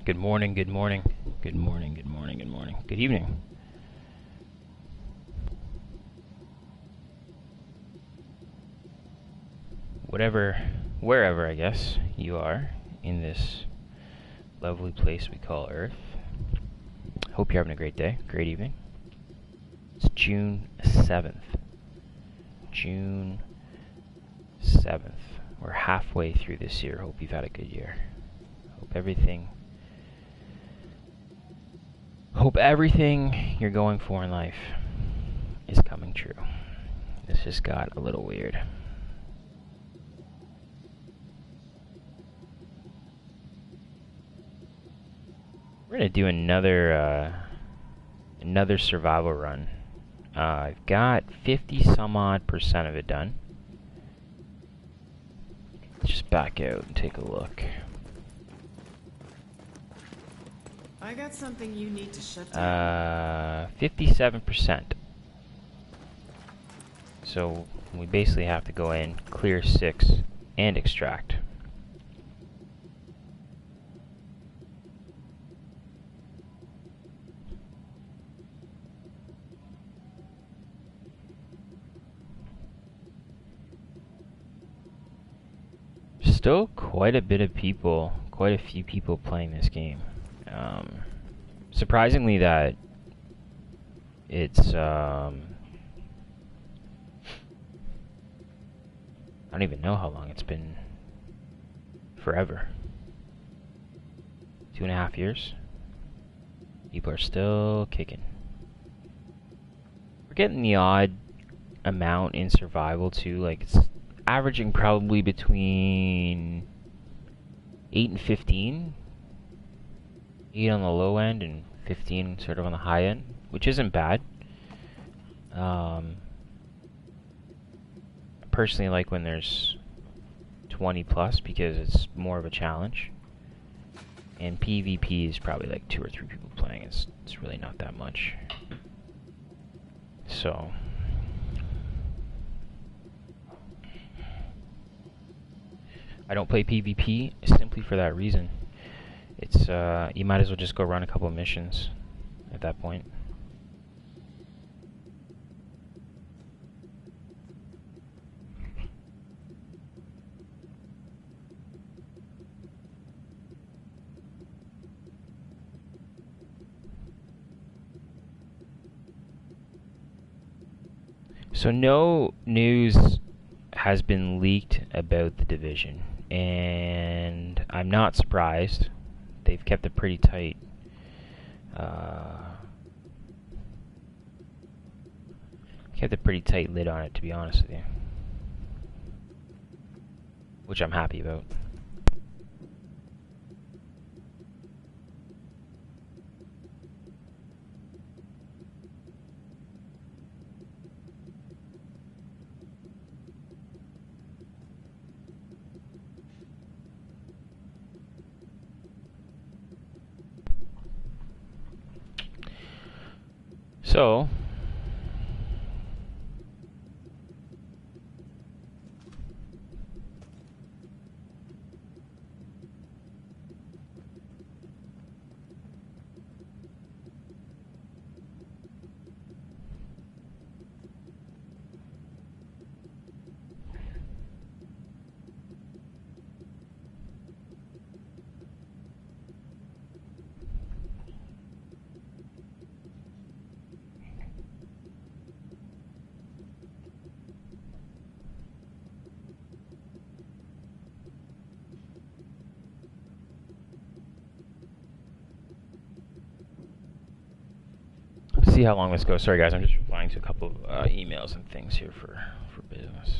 Good morning, good morning, good morning, good morning, good morning, good evening. Wherever I guess you are in this lovely place we call Earth. Hope you're having a great day, great evening. It's June 7th. June 7th. We're halfway through this year. Hope you've had a good year. Hope everything you're going for in life is coming true. This just got a little weird. We're gonna do another survival run. I've got 50 some odd% of it done. Let's just back out and take a look. I got something you need to shut down. 57%. So we basically have to go in, clear 6, and extract. Still quite a few people playing this game. Surprisingly that it's I don't even know how long it's been. Forever. 2.5 years. People are still kicking. We're getting the odd amount in survival too, like it's averaging probably between 8 and 15. 8 on the low end and 15 sort of on the high end, which isn't bad. I personally like when there's 20 plus because it's more of a challenge. And PvP is probably like 2 or 3 people playing. It's really not that much. So I don't play PvP simply for that reason. It's you might as well just go run a couple of missions at that point. So no news has been leaked about the division, and I'm not surprised. They've kept a pretty tight lid on it, to be honest with you, which I'm happy about. So, see how long this goes. Sorry guys, I'm just replying to a couple of emails and things here for business.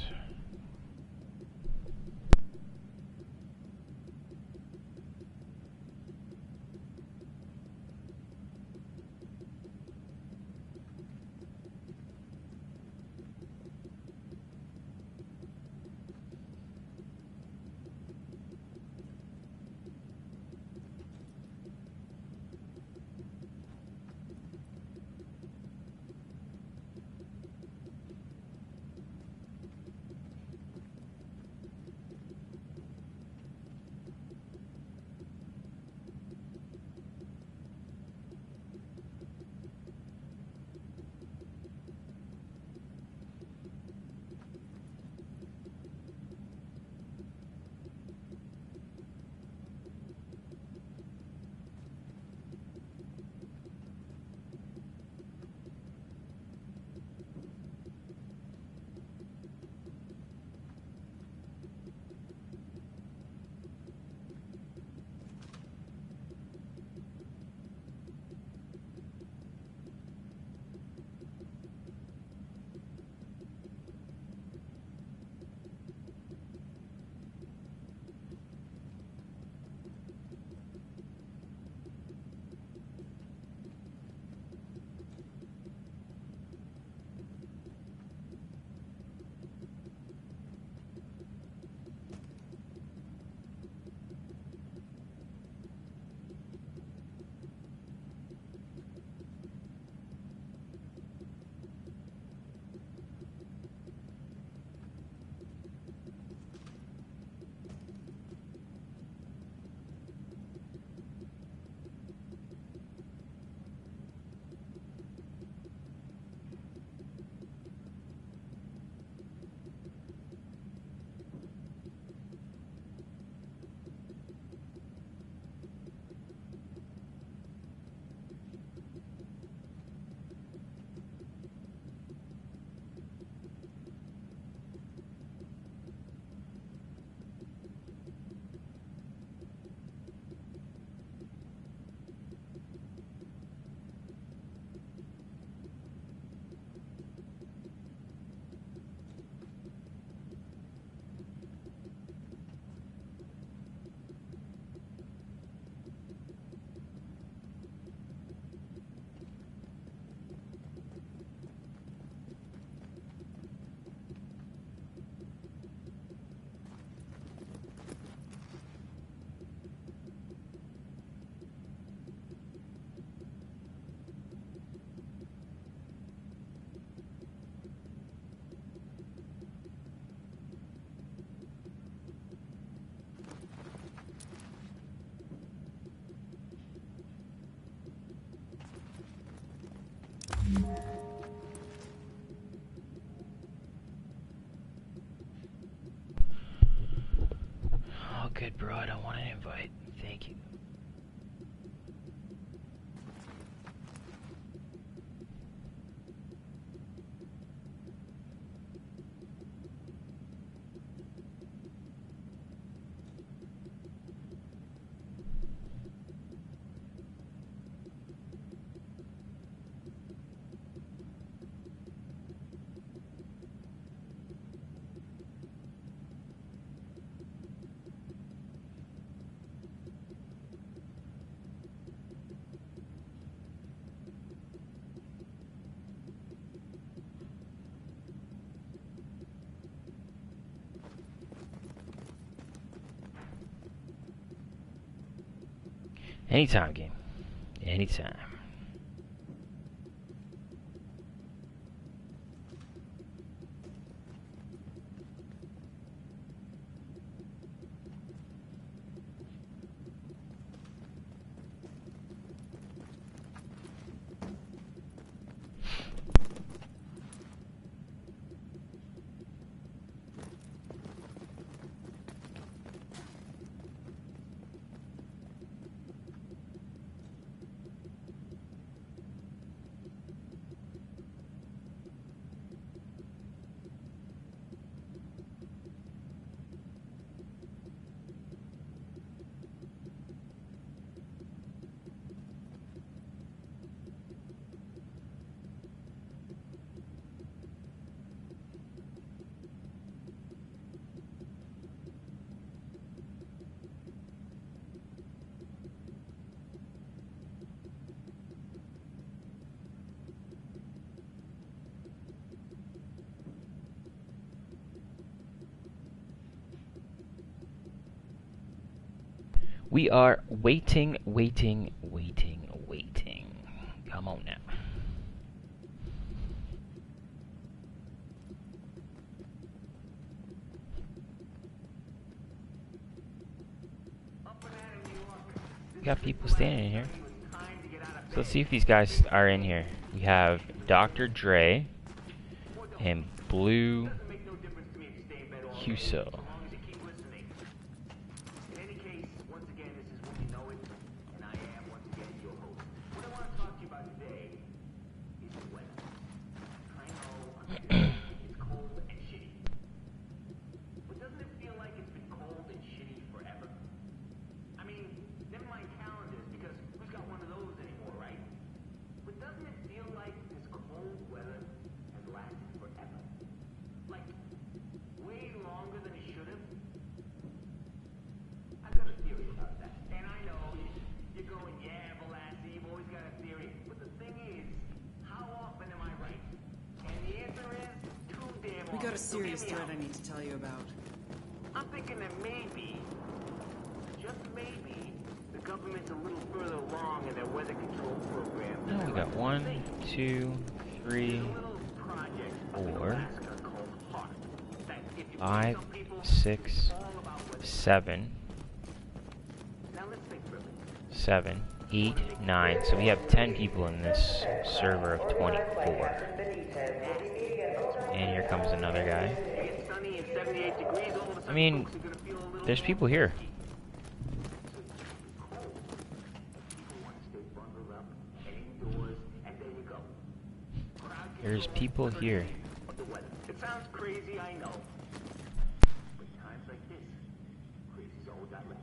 good, bro. I don't want an invite. Thank you. Anytime, game. Anytime. We are waiting. Come on now. We got people standing in here. So let's see if these guys are in here. We have Dr. Dre and Blue Huso. We got a serious threat I need to tell you about. I'm thinking that maybe, just maybe, the government's a little further along in their weather control program. Oh, we got 1, 2, 3, 4, 5, 6, 7, 7, 8, 9. So we have 10 people in this server of 24. And here comes another guy. I mean, there's people here. There's people here. It sounds crazy, I know. But times like this, crazy's all direct.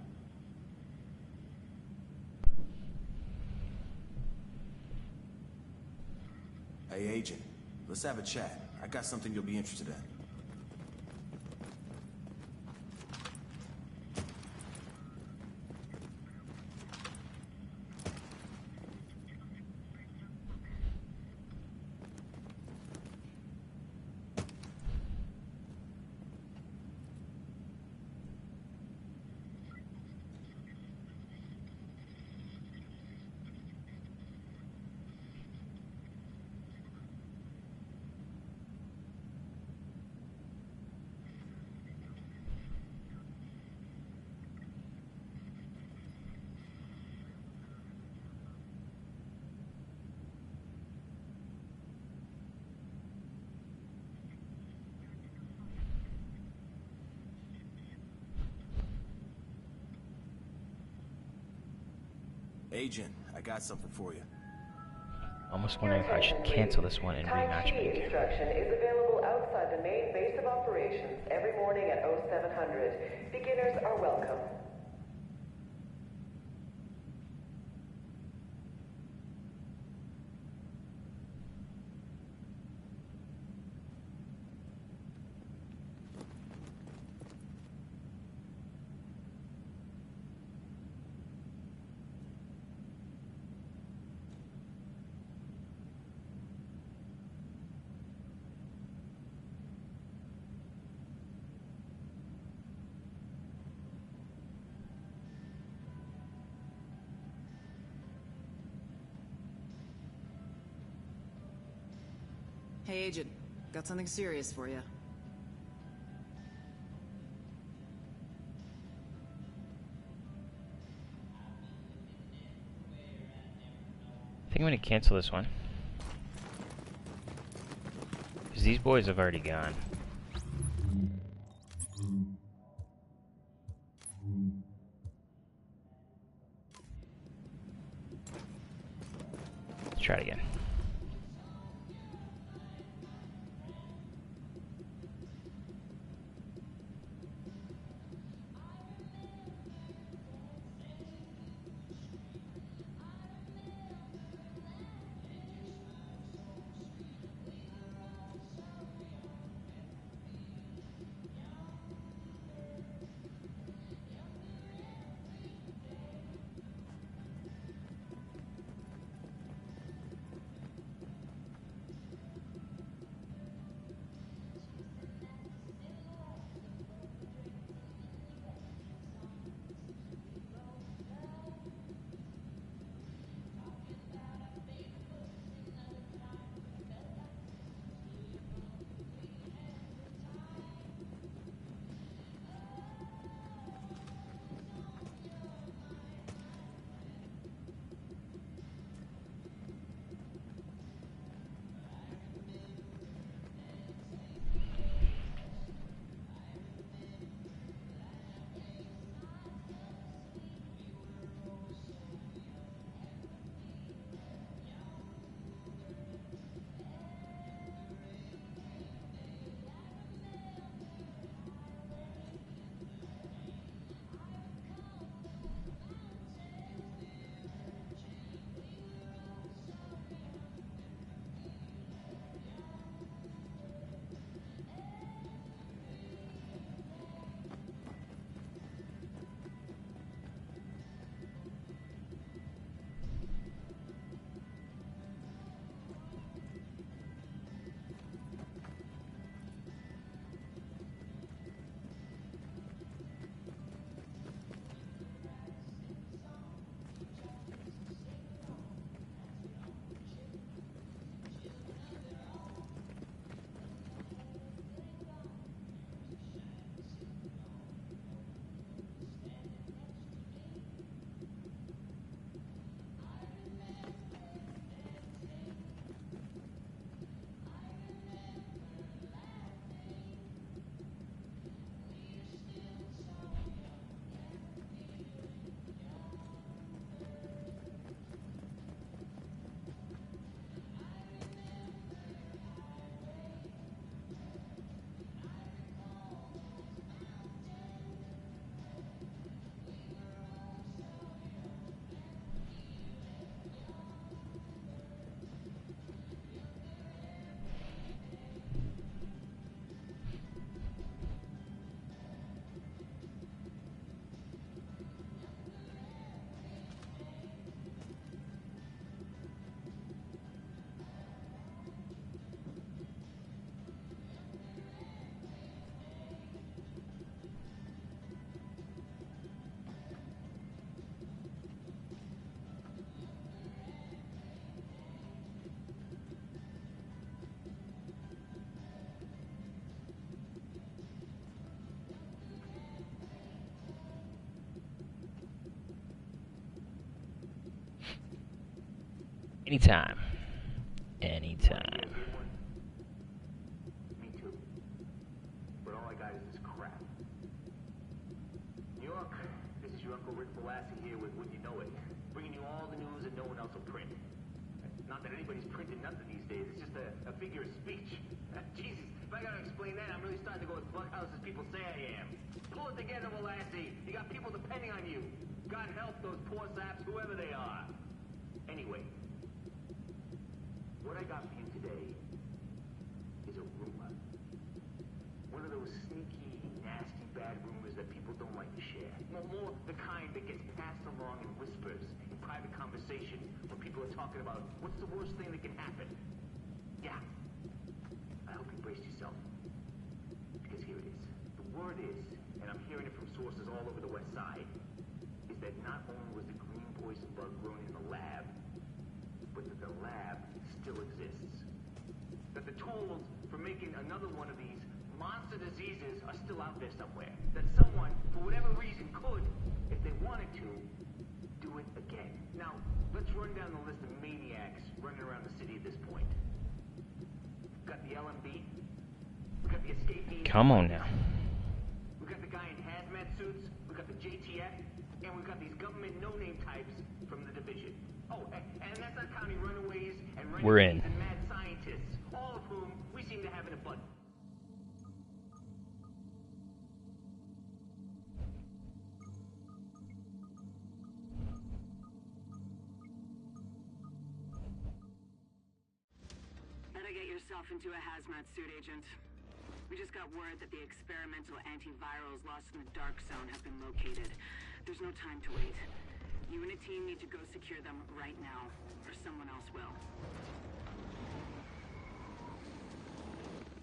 Hey, Agent. Let's have a chat. I got something you'll be interested in. Agent, I got something for you. Almost wondering if I should cancel this one and rematch Tai Chi make. instruction is available outside the main base of operations every morning at 0700. Beginners are welcome. Hey, Agent. Got something serious for you. I think I'm gonna cancel this one. Because these boys have already gone. Let's try it again. Anytime. Anytime. Me too. But all I got is this crap. New York, this is your Uncle Rick Velasquez here with Would You Know It. bringing you all the news that no one else will print. Not that anybody's printing nothing these days, it's just a figure of speech. Jesus, if I gotta explain that, I'm really starting to go as bughouse as people say I am. Pull it together, Lassie. You got people depending on you. God help those poor saps, whoever they are. Anyway, what I got for you today is a rumor. One of those sneaky, nasty, bad rumors that people don't like to share. More the kind that gets passed along in whispers in private conversation when people are talking about what's the worst thing that can happen. Yeah. I hope you braced yourself. Because here it is. The word is, and I'm hearing it from sources all over the west side, is that not only was the green poison bug grown in the lab, but that the lab still exists. That the tools for making another one of these monster diseases are still out there somewhere. That someone, for whatever reason, could, if they wanted to, do it again. Now, let's run down the list of maniacs running around the city at this point. We've got the LMB. We've got the escapees. Come on now. We've got the guy in hazmat suits. We've got the JTF. And we've got these government no-name types from the division. Oh, and that's not counting runaways and We're in. and mad scientists, all of whom we seem to have in abundance. Better get yourself into a hazmat suit, Agent. We just got word that the experimental antivirals lost in the Dark Zone have been located. There's no time to wait. You and a team need to go secure them right now, or someone else will.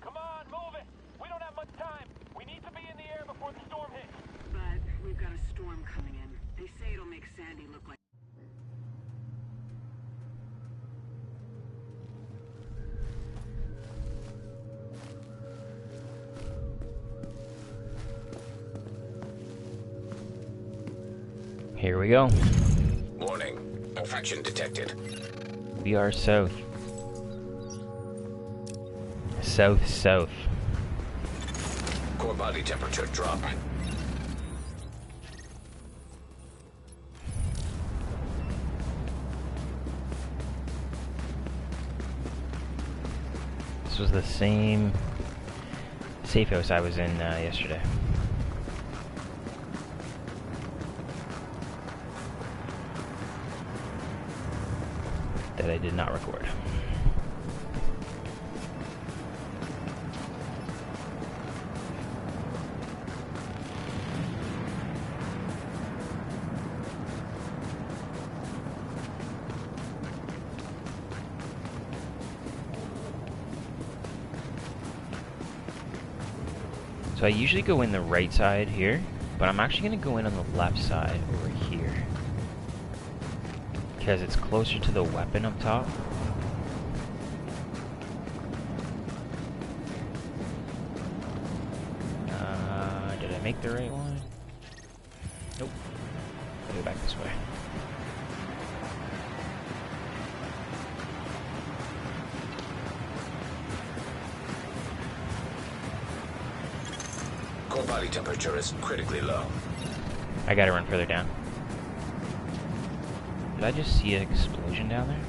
Come on, move it! We don't have much time! We need to be in the air before the storm hits! But we've got a storm coming in. They say it'll make Sandy look like... Here we go. Warning. Infection detected. We are south. South. Core body temperature drop. This was the same safe house I was in yesterday. That I did not record. So I usually go in the right side here, but I'm actually going to go in on the left side over here. Because it's closer to the weapon up top. Did I make the right one? Nope. I'll go back this way. Core body temperature is critically low. I gotta run further down. Did I just see an explosion down there?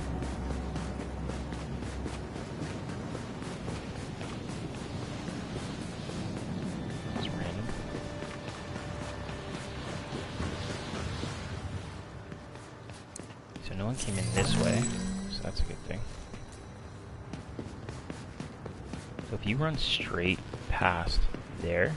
That's random. So no one came in this way, so that's a good thing. So if you run straight past there,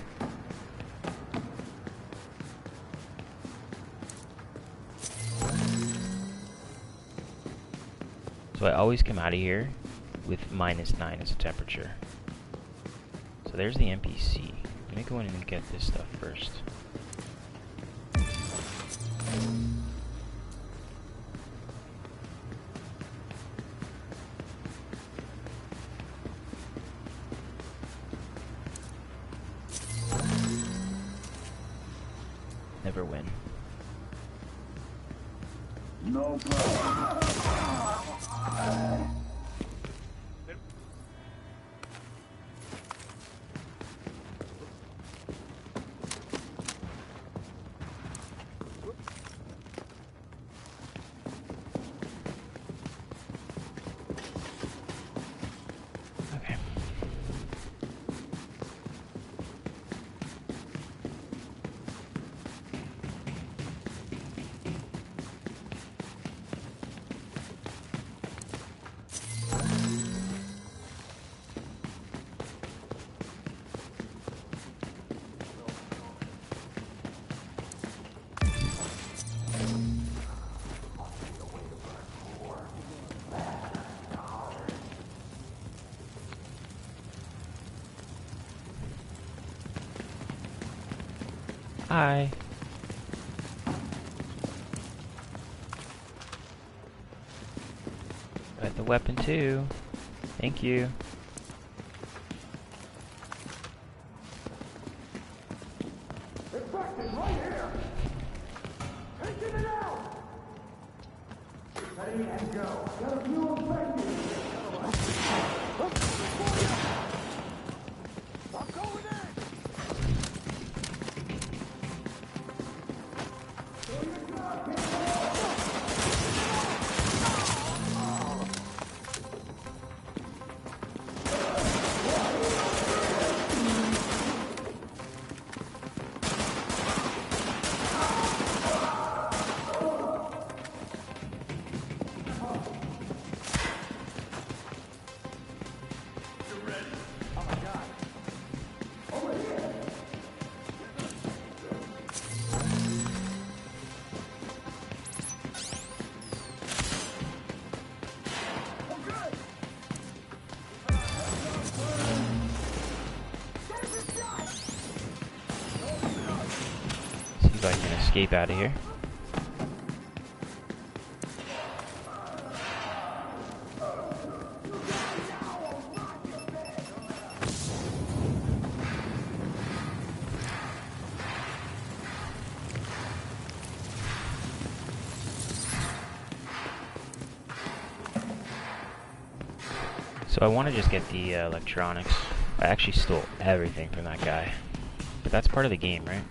so I always come out of here with -9 as a temperature. So there's the NPC. Let me go in and get this stuff first. Never win. No problem. Hi. Got the weapon too. Thank you. Infected right here! Taking it out! Ready and go. Got a few infected. I'm going in! See if I can escape out of here. So I want to just get the electronics. I actually stole everything from that guy. But that's part of the game, right?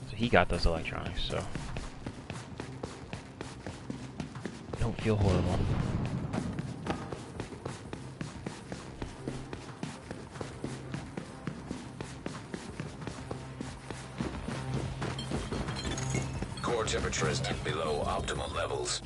So he got those electronics, so I don't feel horrible. Core temperature is dipped below optimal levels.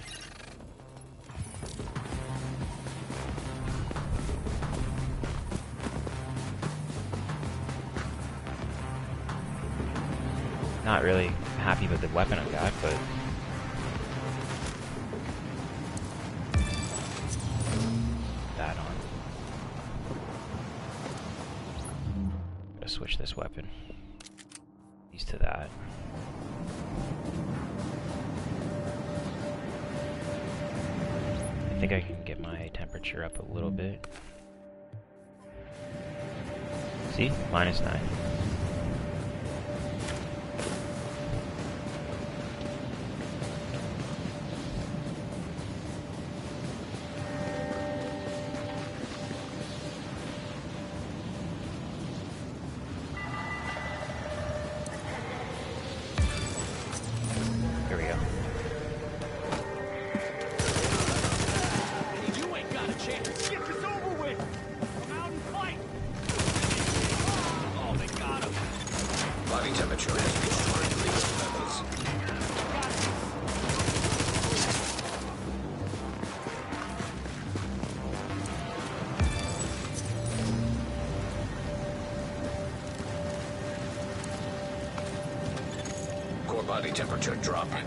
Not really happy with the weapon I got, but that on. Gotta switch this weapon. These to that. I think I can get my temperature up a little bit. See? -9. Here we go. You ain't got a chance. Get this over with. Come out and fight. Oh, they got him. Body temperature has reached critical levels. Core body temperature dropping.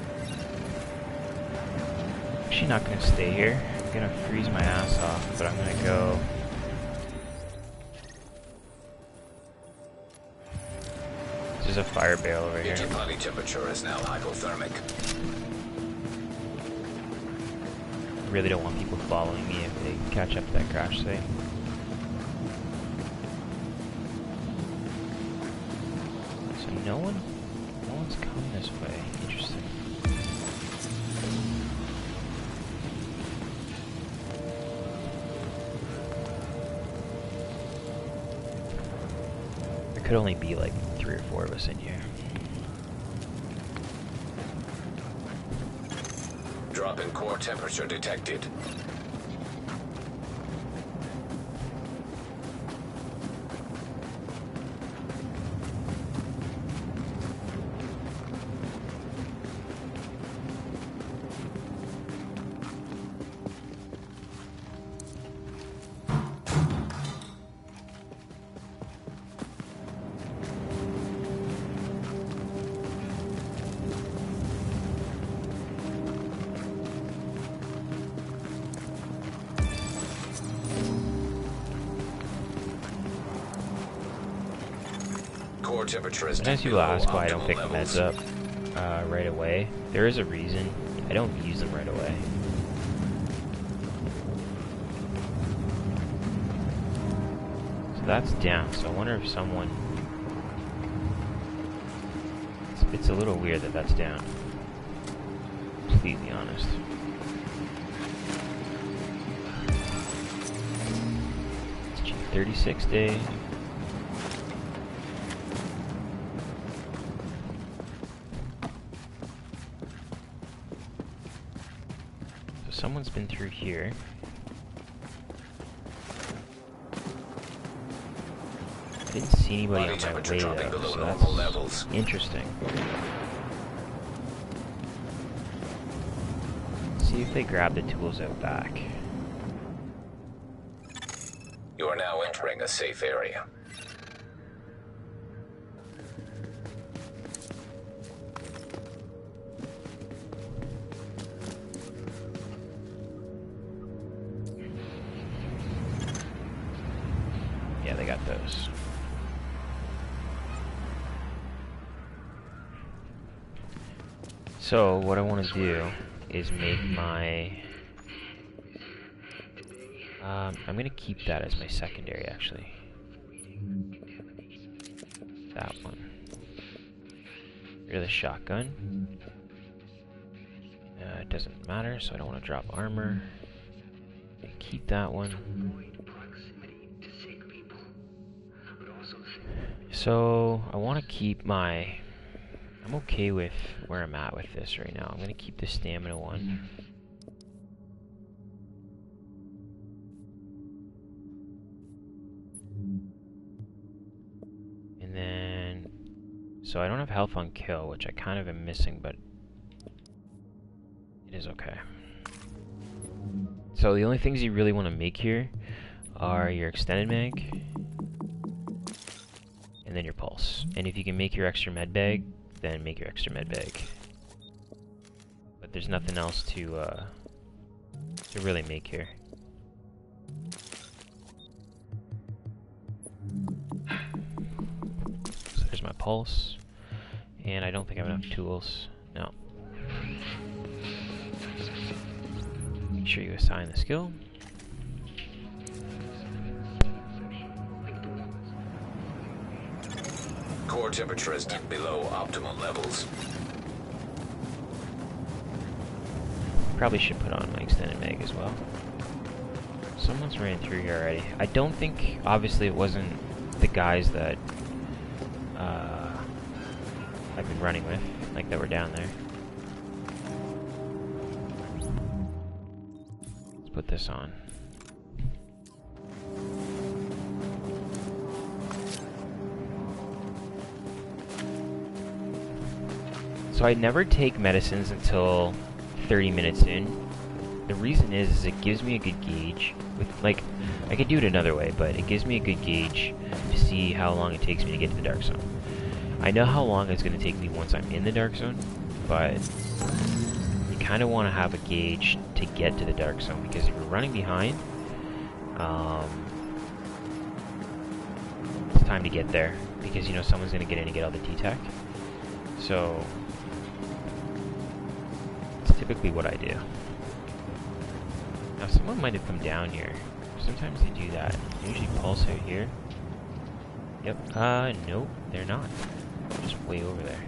Actually not gonna stay here. I'm gonna freeze my ass off, but I'm gonna go. There's a fire barrel over here. Agent body temperature is now hypothermic. I really don't want people following me if they catch up to that crash site. So no one's coming this way. Interesting. There could only be like 3 or 4 of us in here. Drop in core temperature detected. Core temperature is Sometimes people below ask why I don't optimal pick levels. meds up right away. There is a reason. I don't use them right away. So that's down. So I wonder if someone... It's a little weird that that's down. Completely honest. It's G36 day. So someone's been through here. I didn't see anybody Body on my temperature way dropping though, below so normal that's levels. interesting. See if they grab the tools out back. You are now entering a safe area. Yeah, they got those. So, what I want to do is make my... I'm going to keep that as my secondary, actually. That one. Rid of the shotgun. It doesn't matter, so I don't want to drop armor. Keep that one. So, I want to keep my... I'm okay with where I'm at with this right now. I'm going to keep the stamina one. And then... So I don't have health on kill, which I kind of am missing, but... It is okay. So the only things you really want to make here are your extended mag, and then your pulse. And if you can make your extra med bag, then make your extra med bag. But there's nothing else to really make here. So there's my pulse, and I don't think I have enough tools. No. Make sure you assign the skill. Core temperature is below optimal levels. Probably should put on my extended mag as well. Someone's ran through here already. I don't think, obviously it wasn't the guys that I've been running with, like that were down there. Let's put this on. So I never take medicines until 30 minutes in. The reason is it gives me a good gauge. With, like, I could do it another way, but it gives me a good gauge to see how long it takes me to get to the dark zone. I know how long it's going to take me once I'm in the dark zone, but you kind of want to have a gauge to get to the dark zone, because if you're running behind, it's time to get there, because you know someone's going to get in and get all the T-Tech. So it's typically what I do. Now someone might have come down here. Sometimes they do that. They usually pulse out here. Yep. Nope, they're not. They're just way over there.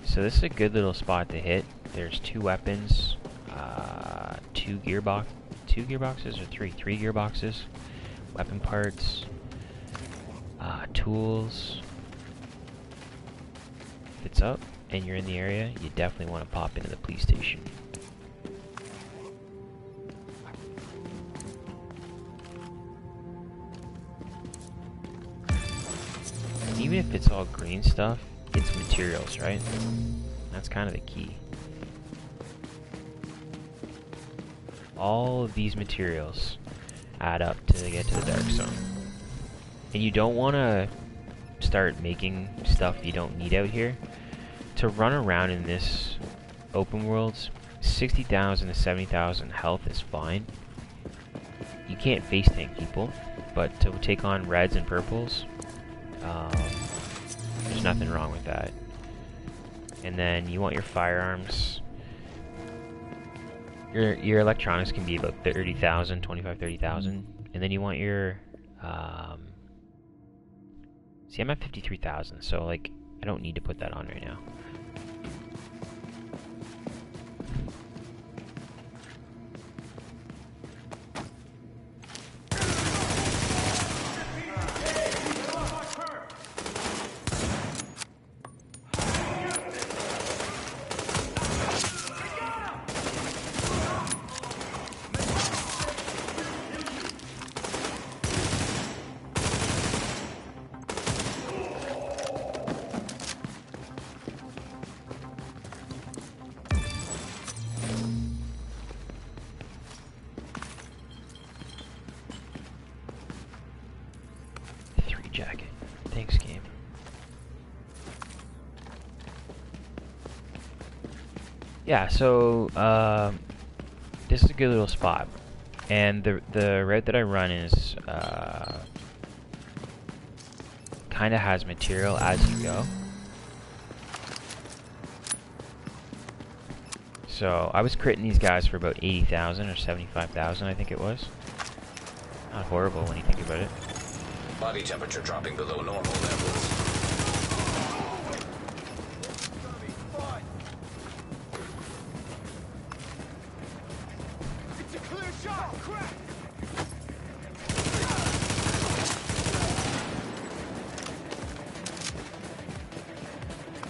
So this is a good little spot to hit. There's 2 weapons, 2 gearboxes or 3 gearboxes, weapon parts, tools. If it's up and you're in the area, you definitely want to pop into the police station. And even if it's all green stuff, it's materials, right? That's kind of the key. All of these materials add up to get to the dark zone. And you don't want to start making stuff you don't need out here. To run around in this open world, 60,000 to 70,000 health is fine. you can't face tank people, but to take on reds and purples, there's nothing wrong with that. And then you want your firearms. Your electronics can be about 30,000, 25, 30,000, and then you want your see, I'm at 53,000, so like I don't need to put that on right now. Jacket. Thanks, game. Yeah, so this is a good little spot, and the route that I run is kind of has material as you go. So I was critting these guys for about 80,000 or 75,000, I think it was. Not horrible when you think about it. Body temperature dropping below normal levels. It's a clear shot! Crack!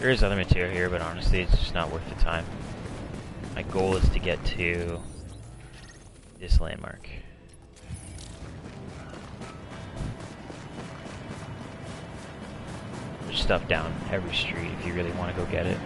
There is other material here, but honestly, it's just not worth the time. My goal is to get to this landmark. There's stuff down every street if you really want to go get it.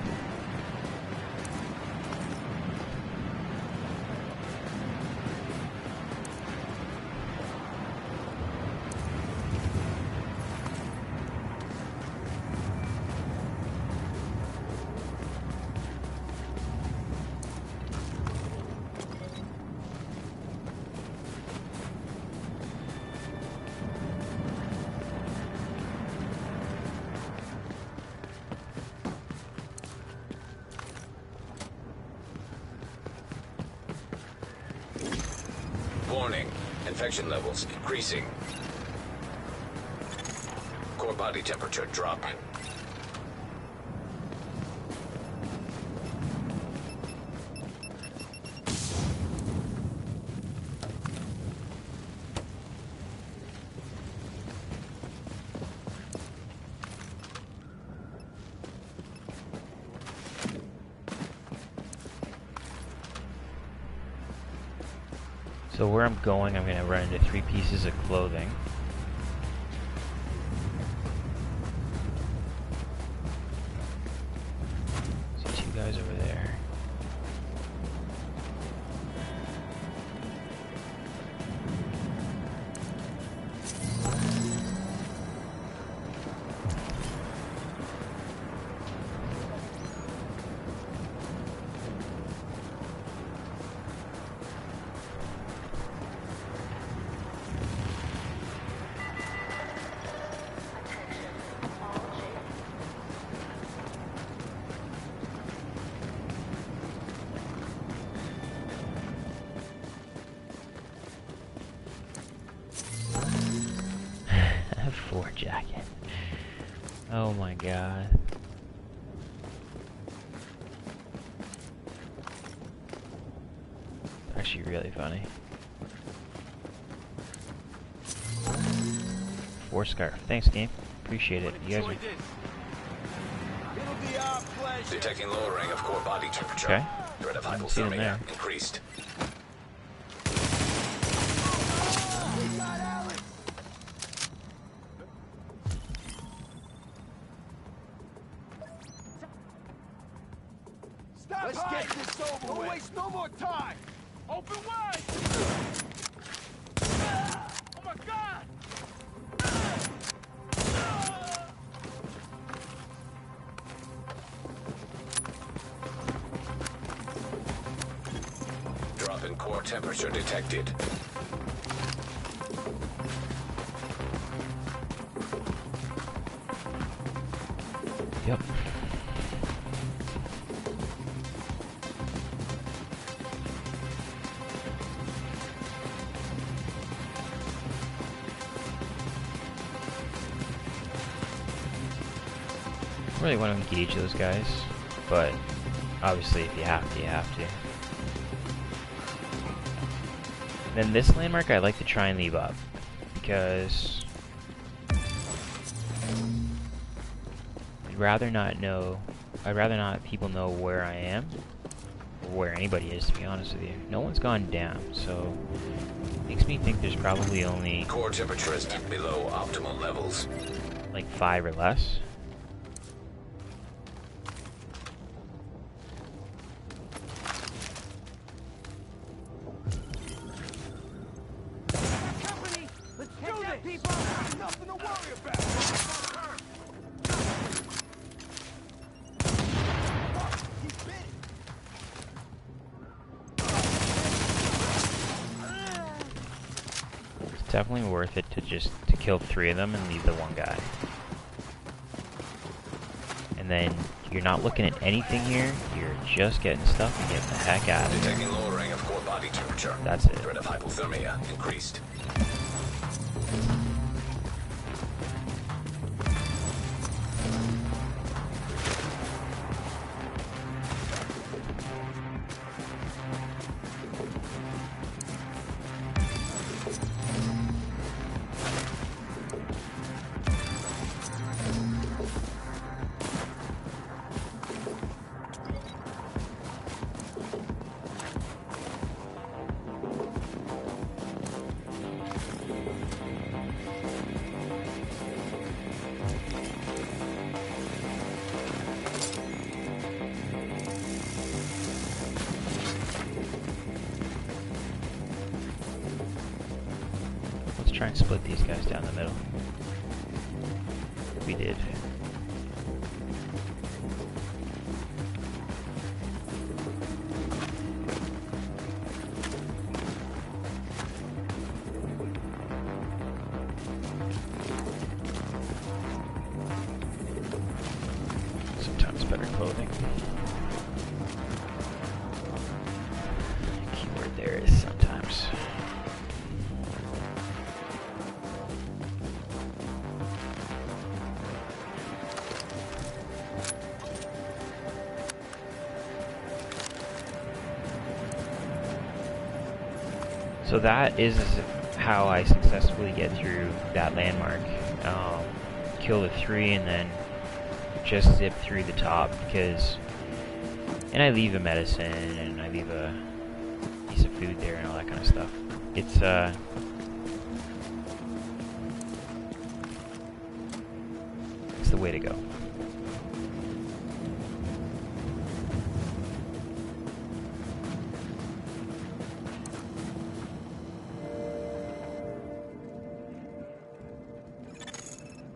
Warning. Infection levels increasing. Core body temperature dropping. So where I'm going, I'm going to run into 3 pieces of clothing. See 2 guys over there. F4 jacket. Oh my god. Actually really funny. 4 scarf. Thanks, game. Appreciate it. You guys are... Detecting lowering of core body temperature. Okay. Threat of I see them there. hypothermia increased. Let's get this over with. Don't waste no more time. Open wide! Oh my god! Drop in core temperature detected. don't really want to engage those guys, but obviously if you have to, you have to. Then this landmark I like to try and leave up, because I'd rather not people know where I am, or where anybody is, to be honest with you. No one's gone down, so makes me think there's probably only Core temperature is below optimal levels. like 5 or less. Company, let's do this. People, nothing to worry about. He's bit. It's definitely worth it to kill 3 of them and leave the 1 guy. And then you're not looking at anything here, you're just getting stuff and getting the heck out of here. Detecting lowering of core body temperature. That's it. Threat of hypothermia increased. Try and split these guys down the middle. We did. Sometimes better clothing. Keyword there is sometimes. So that is how I successfully get through that landmark. Kill the 3 and then just zip through the top, and I leave a medicine and I leave a piece of food there and all that kind of stuff. It's the way to go.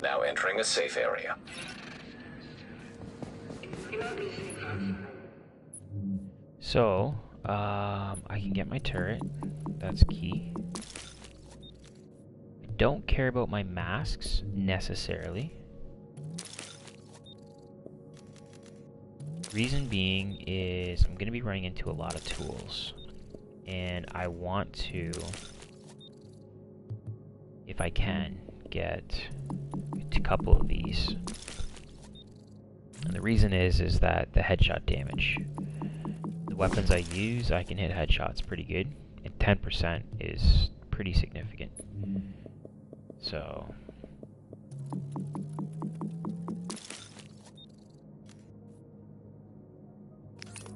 Now entering a safe area. So, I can get my turret. That's key. I don't care about my masks, necessarily. Reason being is I'm going to be running into a lot of tools. And I want to, if I can, get a couple of these. And the reason is that the headshot damage. The weapons I use, I can hit headshots pretty good, and 10% is pretty significant. So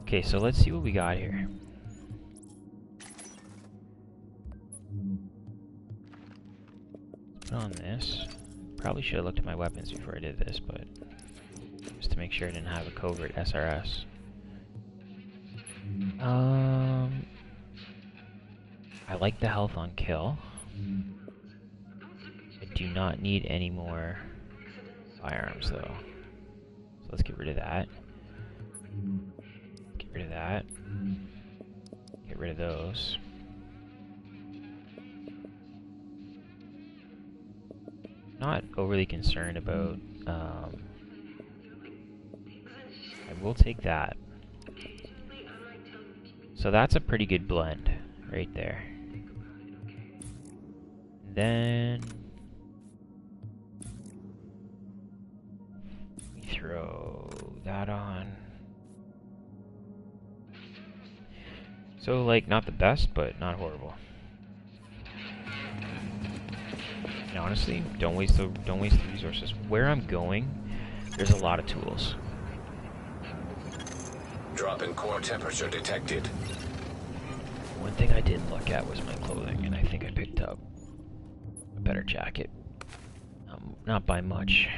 okay, so let's see what we got here. Put on this. Probably should have looked at my weapons before I did this, but just to make sure I didn't have a covert SRS. I like the health on kill. I do not need any more firearms though. So let's get rid of that. Get rid of that. Get rid of those. Not overly concerned about, I will take that. So that's a pretty good blend right there. Then throw that on. So, like, not the best, but not horrible. And honestly, don't waste the resources. Where I'm going, there's a lot of tools. Drop in core temperature detected. One thing I didn't look at was my clothing, and I think I picked up a better jacket. Not by much.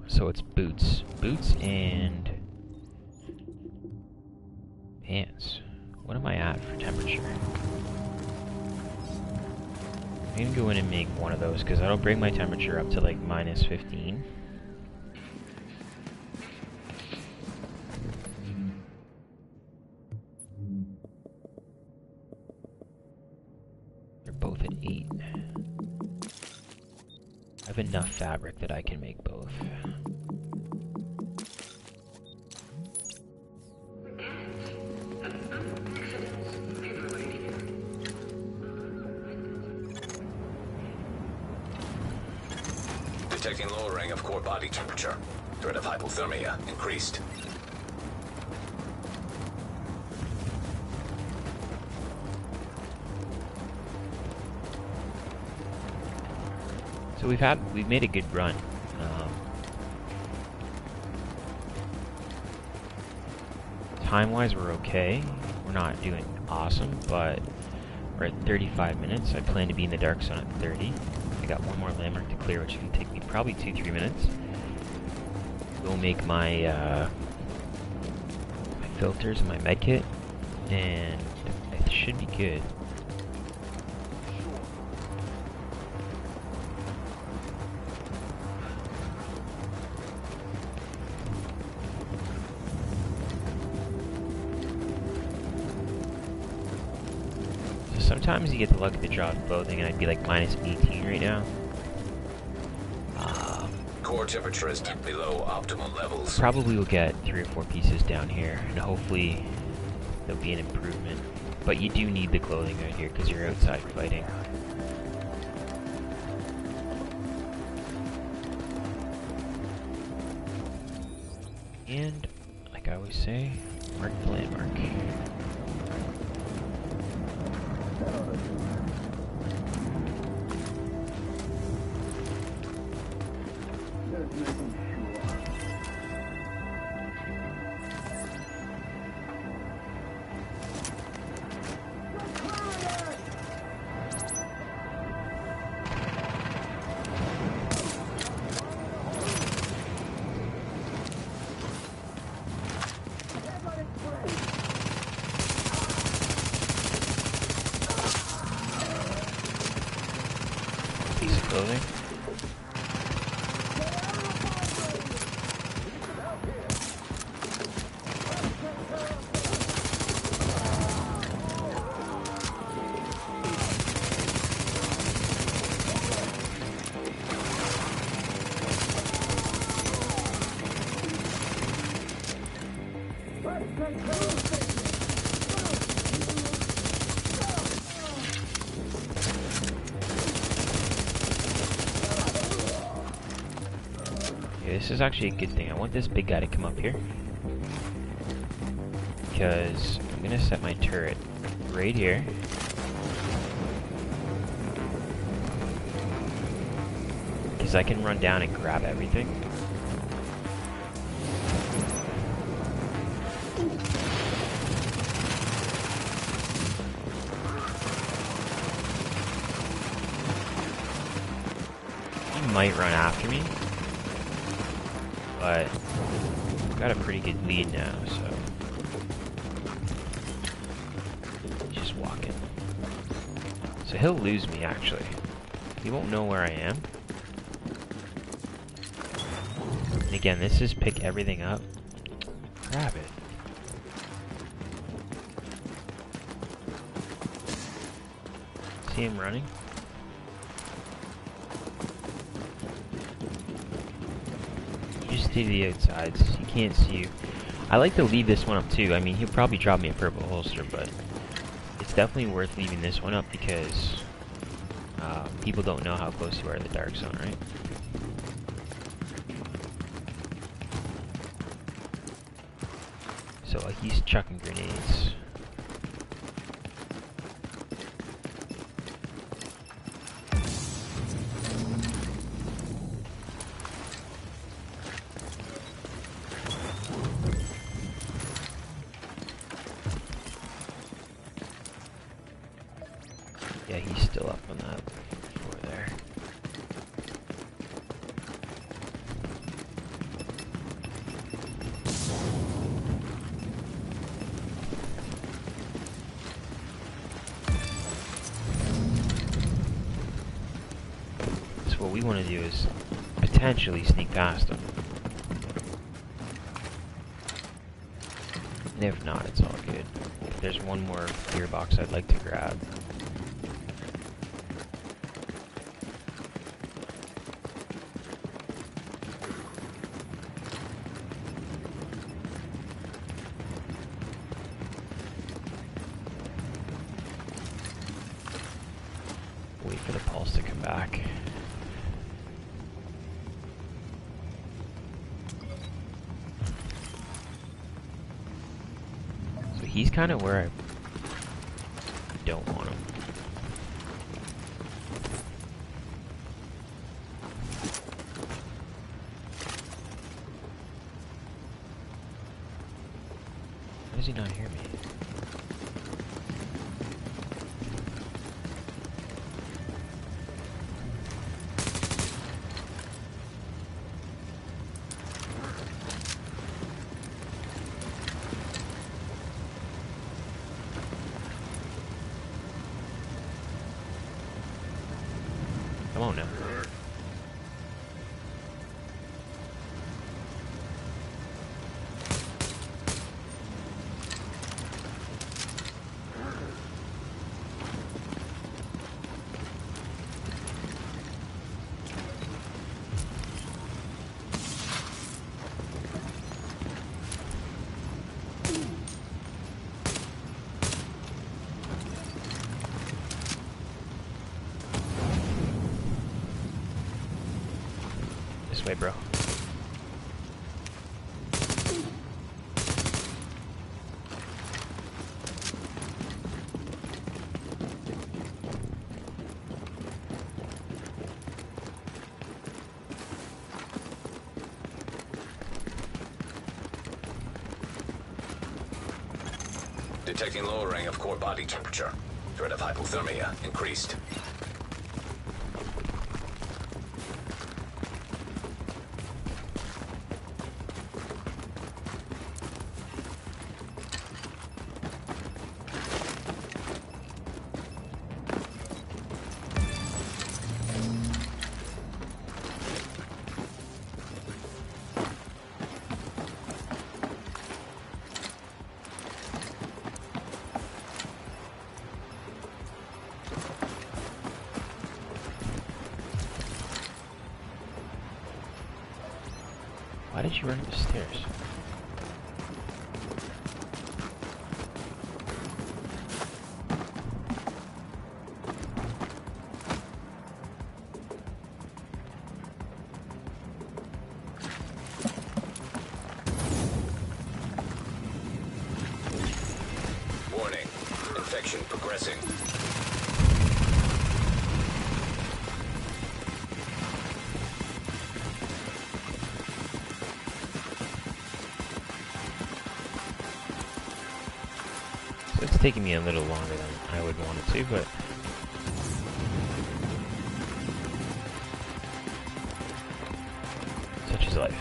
So it's boots. Boots and pants. What am I at for temperature? I'm gonna go in and make one of those because that'll bring my temperature up to like -15. They're both at 8. I have enough fabric that I can make both. Detecting lowering of core body temperature. Threat of hypothermia increased. So we've made a good run. Time-wise, we're okay. We're not doing awesome, but we're at 35 minutes. I plan to be in the dark zone at 30. I got one more landmark to clear, which can take me probably 2-3 minutes. We'll make my my filters and my med kit, and it should be good. Sometimes you get the luck to drop clothing, and I'd be like -18 right now. Core temperature is below optimal levels. Probably will get 3 or 4 pieces down here, and hopefully there'll be an improvement. But you do need the clothing right here because you're outside fighting. And, like I always say, mark the landmark. Piece of clothing. This is actually a good thing. I want this big guy to come up here, because I'm gonna set my turret right here. Because I can run down and grab everything. He might run after me, but I've got a pretty good lead now, so just walking. So he'll lose me, actually. He won't know where I am. And again, this is pick everything up. Grab it. See him running? Just to the outsides, he can't see you. I like to leave this one up too. I mean, he'll probably drop me a purple holster, but it's definitely worth leaving this one up because people don't know how close you are to the dark zone, right? So he's chucking grenades. Yeah, he's still up on that floor there. So what we want to do is potentially sneak past him. And if not, it's all good. There's one more gearbox I'd like to grab. Wait for the pulse to come back. So he's kind of where I don't want him. How does he not hear me? Come on now. This way, bro. Detecting lowering of core body temperature. Threat of hypothermia increased. Why did you run up the stairs? Warning. Infection progressing. So it's taking me a little longer than I would want it to, but such is life.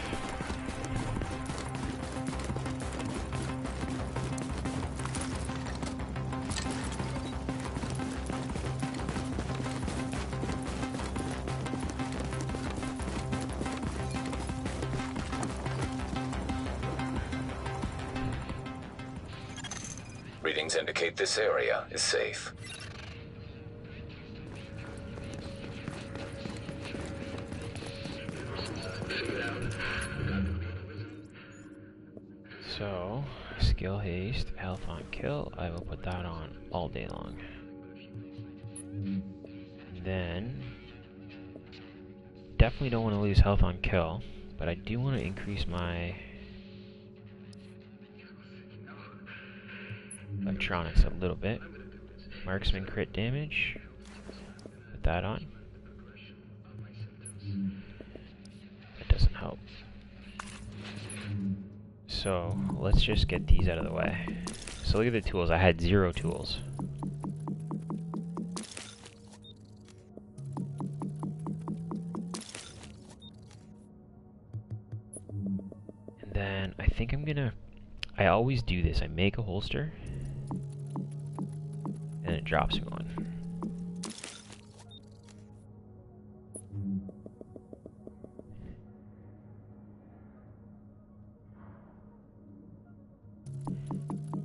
Readings indicate this area is safe. So, skill haste, health on kill, I will put that on all day long. Then, definitely don't want to lose health on kill, but I do want to increase my electronics a little bit. Marksman crit damage. Put that on. That doesn't help. So let's just get these out of the way. So look at the tools. I had 0 tools. And then I think I always do this. I make a holster and it drops me one.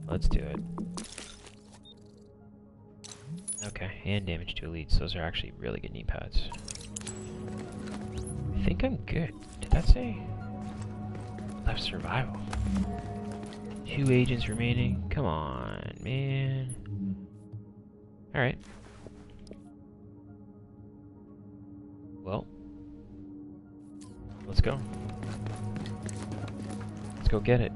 Let's do it. Okay, and damage to elites. Those are actually really good knee pads. I think I'm good. Did that say? Left survival. 2 agents remaining. Come on, man. Alright. Well. Let's go. Let's go get it.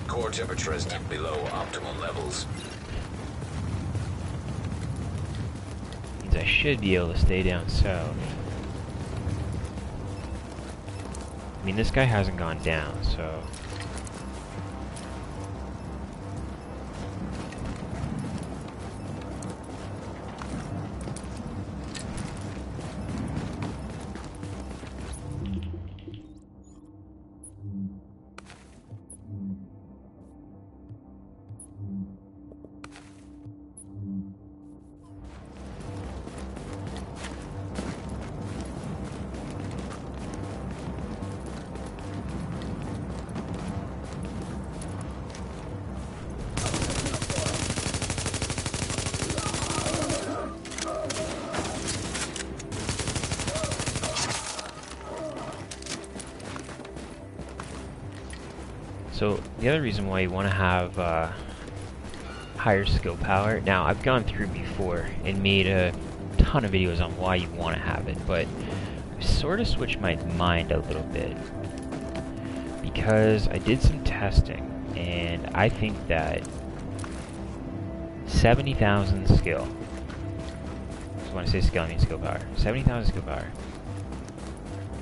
Core temperature is dipped below optimal levels. Means I should be able to stay down south. I mean, this guy hasn't gone down, so... So, the other reason why you want to have higher skill power, now I've gone through before and made a ton of videos on why you want to have it, but I've sort of switched my mind a little bit because I did some testing and I think that 70,000 skill, so when I say skill I mean skill power, 70,000 skill power,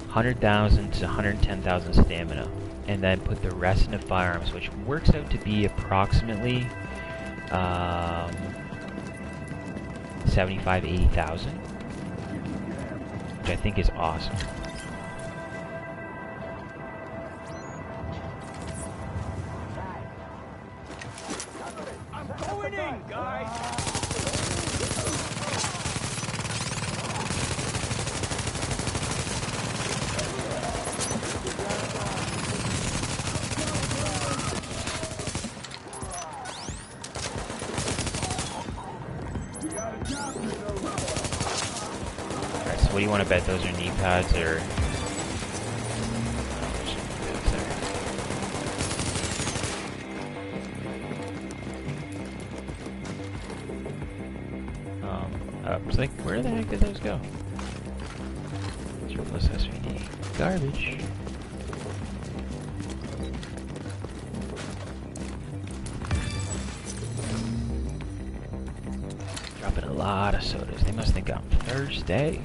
100,000 to 110,000 stamina, and then put the rest into firearms, which works out to be approximately 75, 80,000, which I think is awesome. I'm going in, guys! What do you want to bet those are knee pads or... it's like, where the heck did those go? Surplus SVD. Garbage. Dropping a lot of sodas. They must think I'm thirsty.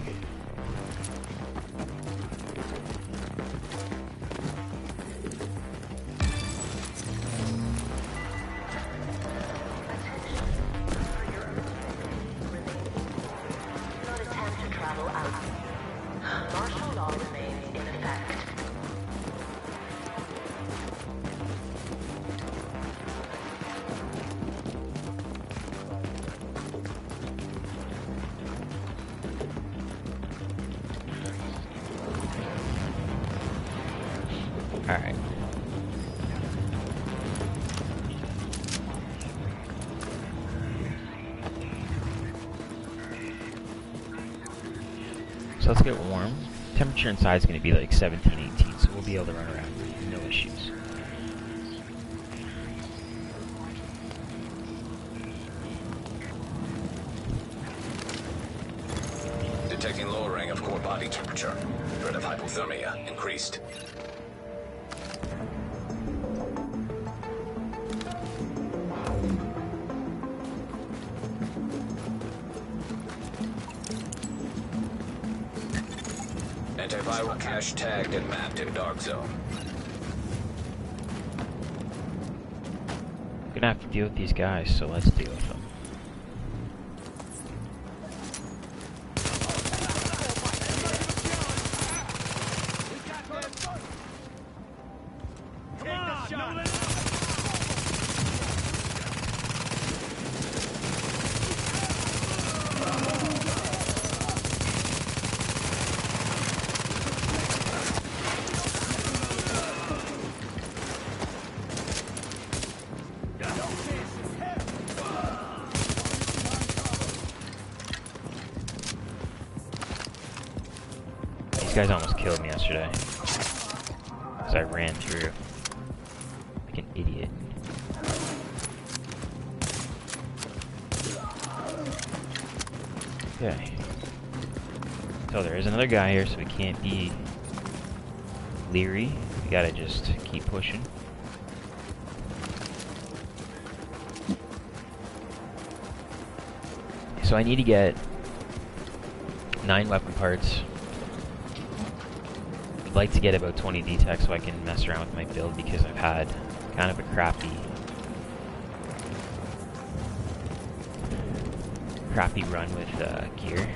Alright. So let's get warm. Temperature inside is going to be like 17, 18, so we'll be able to run around with no issues. Detecting lowering of core body temperature. Threat of hypothermia increased. Antiviral cache tagged and mapped in Dark Zone. Gonna have to deal with these guys, so let's deal with them. These guys almost killed me yesterday. Because I ran through like an idiot. Okay. So there is another guy here, so we can't be leery. We gotta just keep pushing. So I need to get 9 weapon parts. I'd like to get about 20 D-Tech so I can mess around with my build, because I've had kind of a crappy run with gear.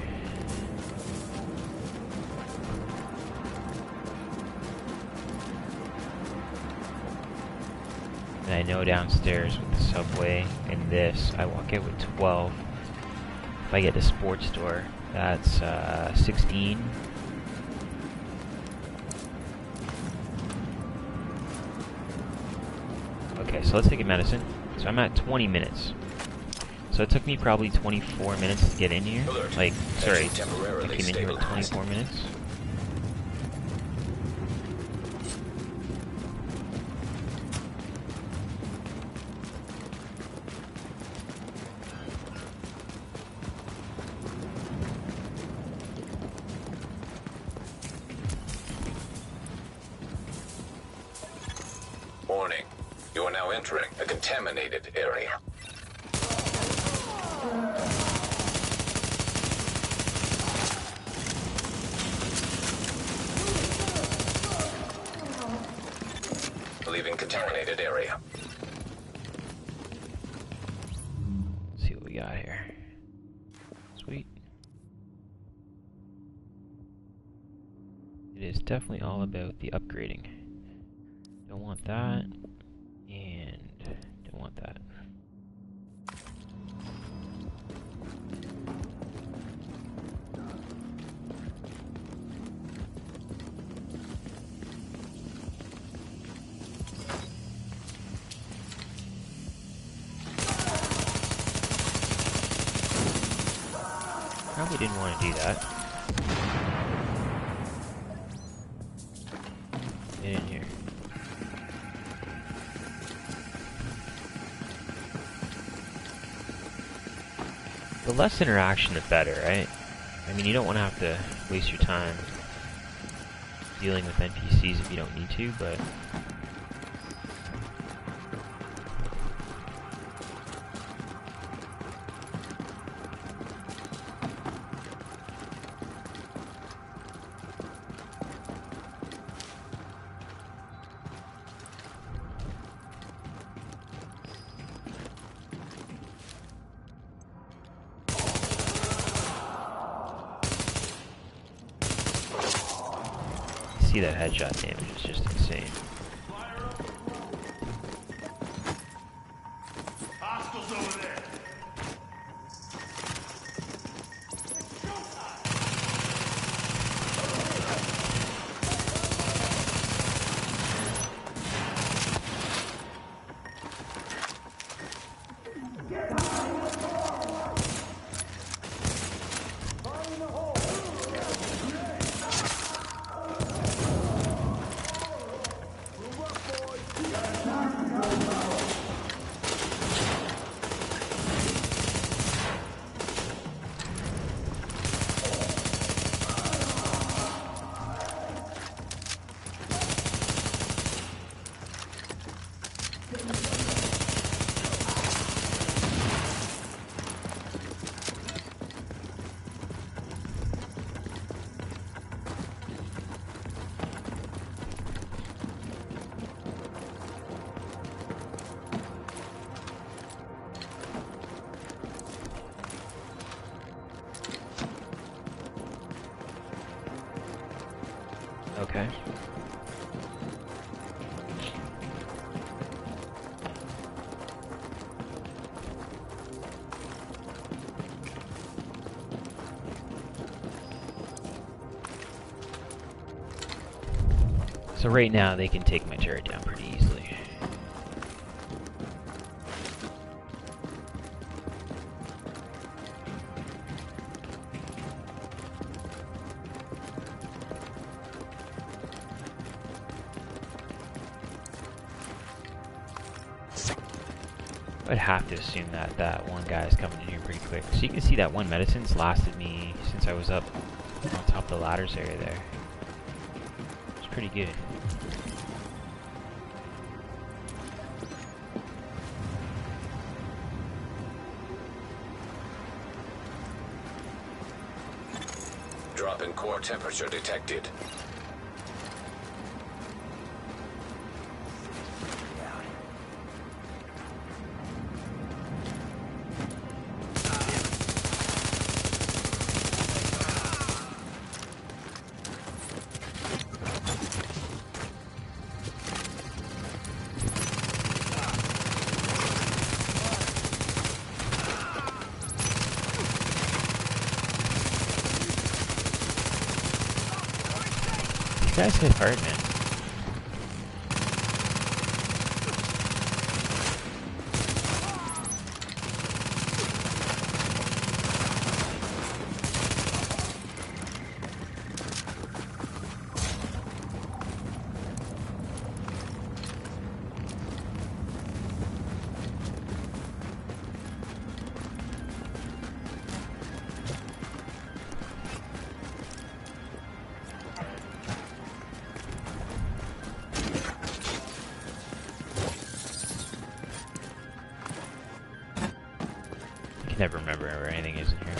And I know downstairs with the subway and this, I walk out with 12. If I get the sports store, that's 16. Okay, so let's take a medicine. So I'm at 20 minutes. So it took me probably 24 minutes to get in here. Like, sorry, I came in here with 24 minutes. Warning. You are now entering a contaminated area. Leaving contaminated area. Let's see what we got here. Sweet. It is definitely all about the upgrading. Don't want that, and don't want that. Probably didn't want to do that. Get in here. The less interaction, the better, right? I mean, you don't want to have to waste your time dealing with NPCs if you don't need to, but... see that headshot damage is just insane. Hostiles over there. Okay. So right now they can take my turret down pretty easily. I'd have to assume that that one guy is coming in here pretty quick. So you can see that one medicine's lasted me since I was up on top of the ladders area there. It's pretty good. Drop in core temperature detected. These guys hit hard, man. I can never remember where anything is in here.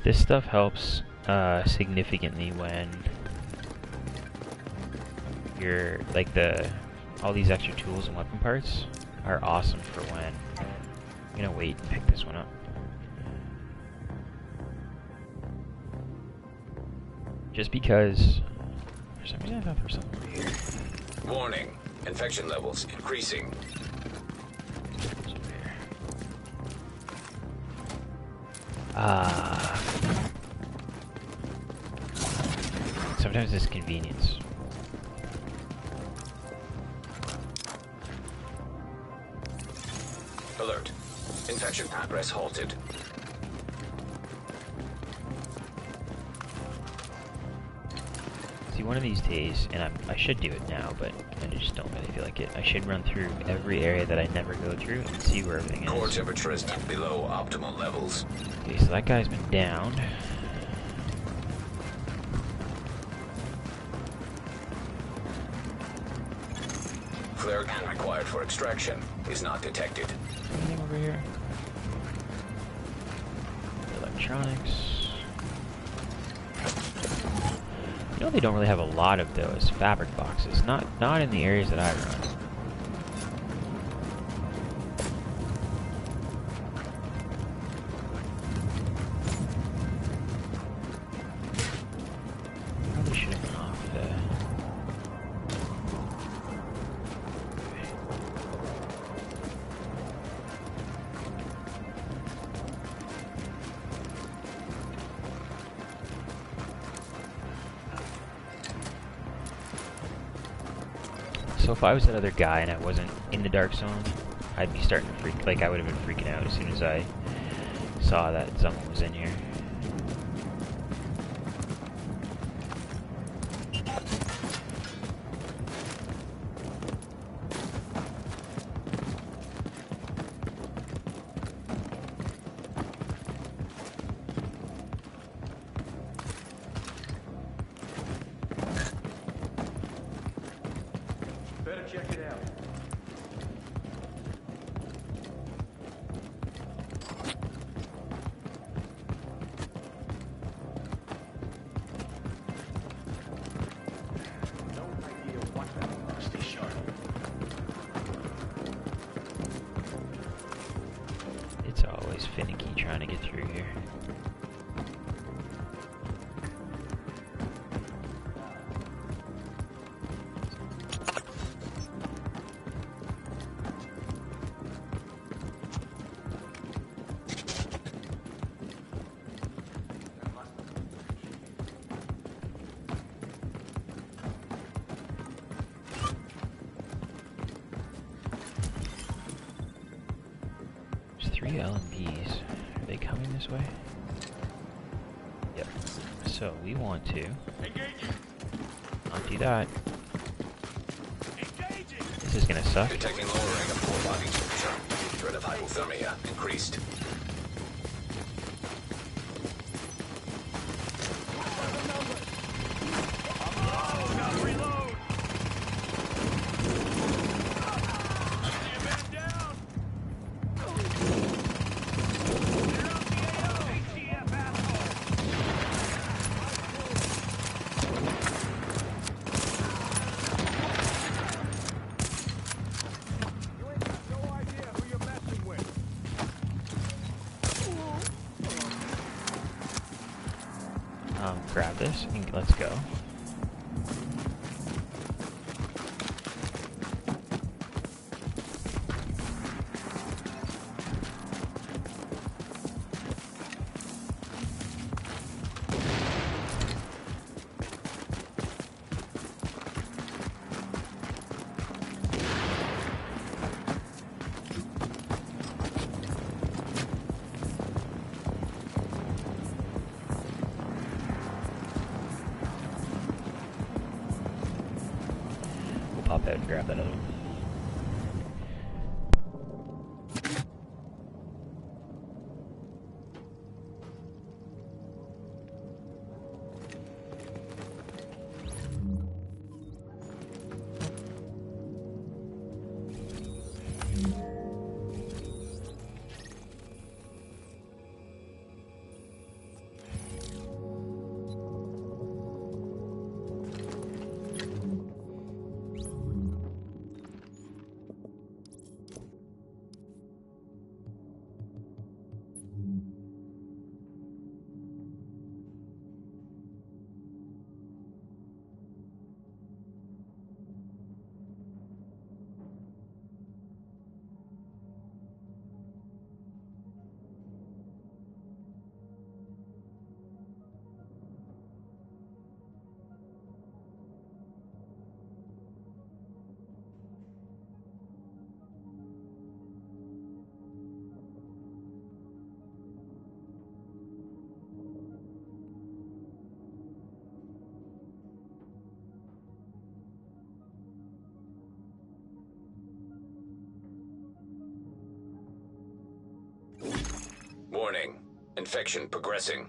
This stuff helps significantly when you're like all these extra tools and weapon parts are awesome for when I'm gonna wait and pick this one up. Just because for some reason I thought there was something over here. Warning. Infection levels increasing. It's over here. Sometimes it's convenience. Alert. Infection progress halted. See, one of these days, and I should do it now, but I just don't really feel like it. I should run through every area that I never go through and see where everything is. Core temperature is below optimal levels. Okay, so that guy's been downed. Flare gun required for extraction is not detected. Anything over here? Electronics. You know they don't really have a lot of those fabric boxes. Not in the areas that I run. Probably should have gone off the... So if I was that other guy and I wasn't in the dark zone, I'd be starting to freak, like I would have been freaking out as soon as I saw that someone was in here. Better check it out. Always finicky trying to get through here. There's 3 LMPs. Are they coming this way? Yep. So we want to not do that. This is gonna suck. Detecting lowering of core body temperature. Threat of hypothermia increased. Grab this and let's go. Pop out and grab that other one. Warning. Infection progressing.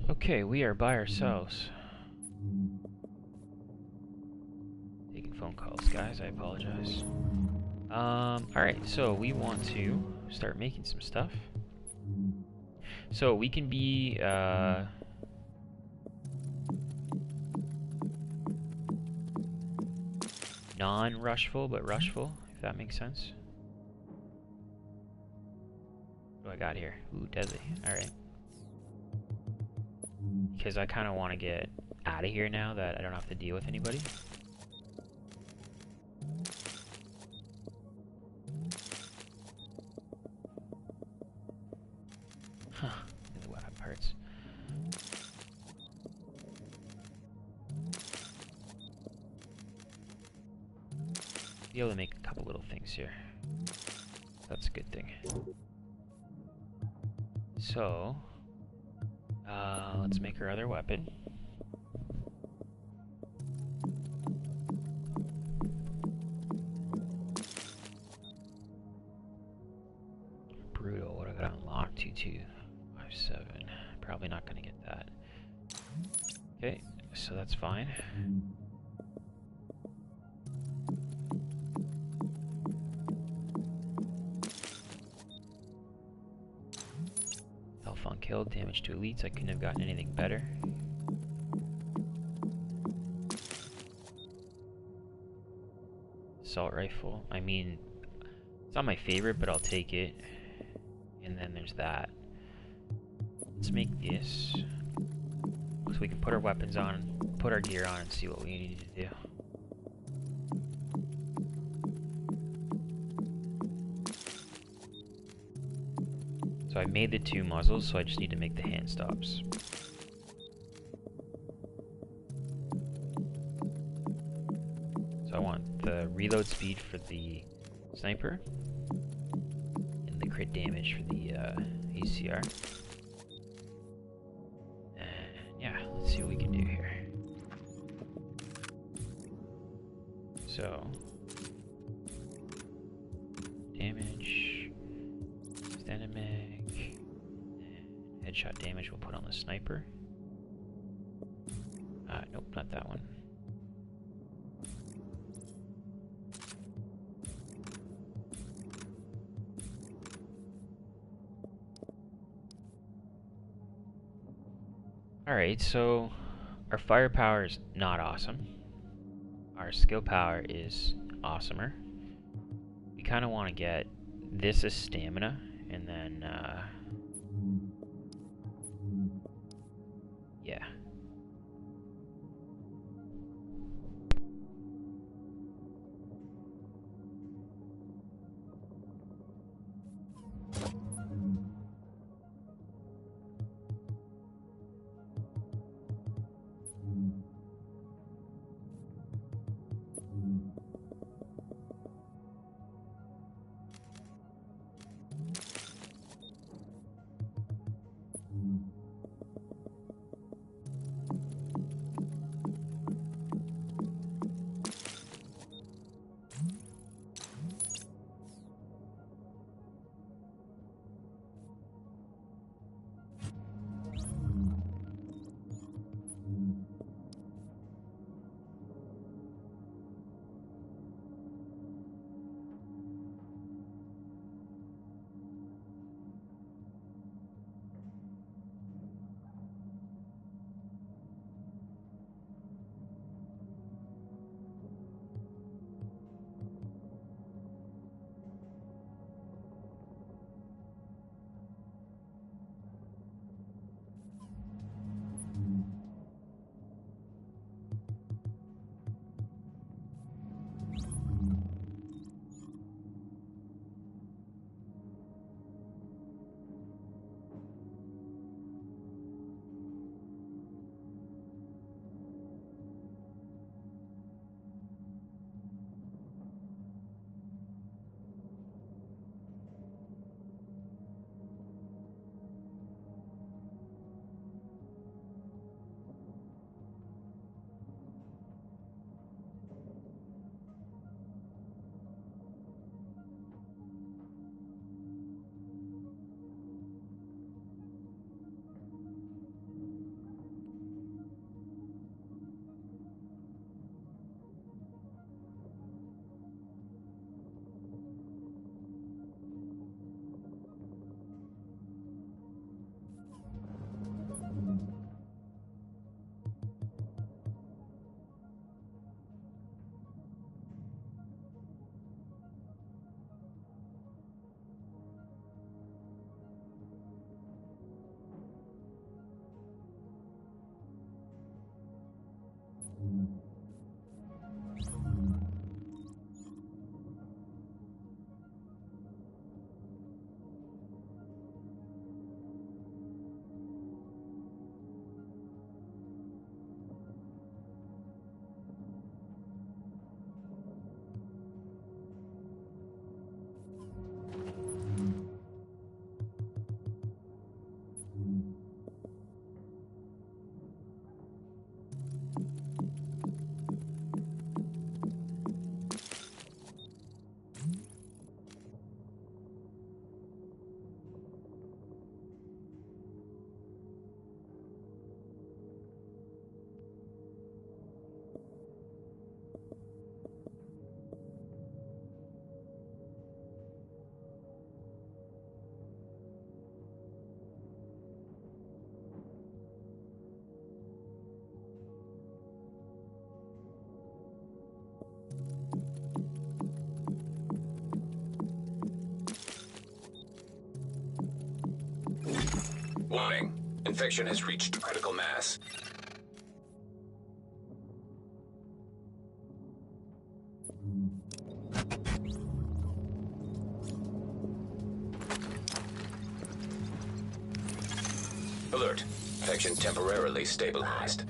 Okay, we are by ourselves. Taking phone calls, guys, I apologize. Alright, so we want to start making some stuff. So we can be, non-rushful, but rushful, if that makes sense. What do I got here? Ooh, deadly. Alright. Because I kind of want to get out of here now that I don't have to deal with anybody. Huh, in the weapon parts. Be able to make a couple little things here. That's a good thing. So, let's make our other weapon. Brutal, what do I got unlocked? 2257. Probably not gonna get that. Okay, so that's fine. Health on kill, damage to elites. I couldn't have gotten anything better. Assault rifle. I mean, it's not my favorite, but I'll take it. And then there's that. Let's make this so we can put our weapons on, put our gear on, and see what we need to do. So I made the two muzzles, so I just need to make the hand stops. So I want the reload speed for the sniper and the crit damage for the ACR. And yeah, let's see what we can do here. So damage, standard mag, and headshot damage we'll put on the sniper. Nope, not that one. Alright, so our firepower is not awesome. Our skill power is awesomer. We kind of want to get this as stamina, and then, yeah. Warning. Infection has reached critical mass. Alert. Infection temporarily stabilized.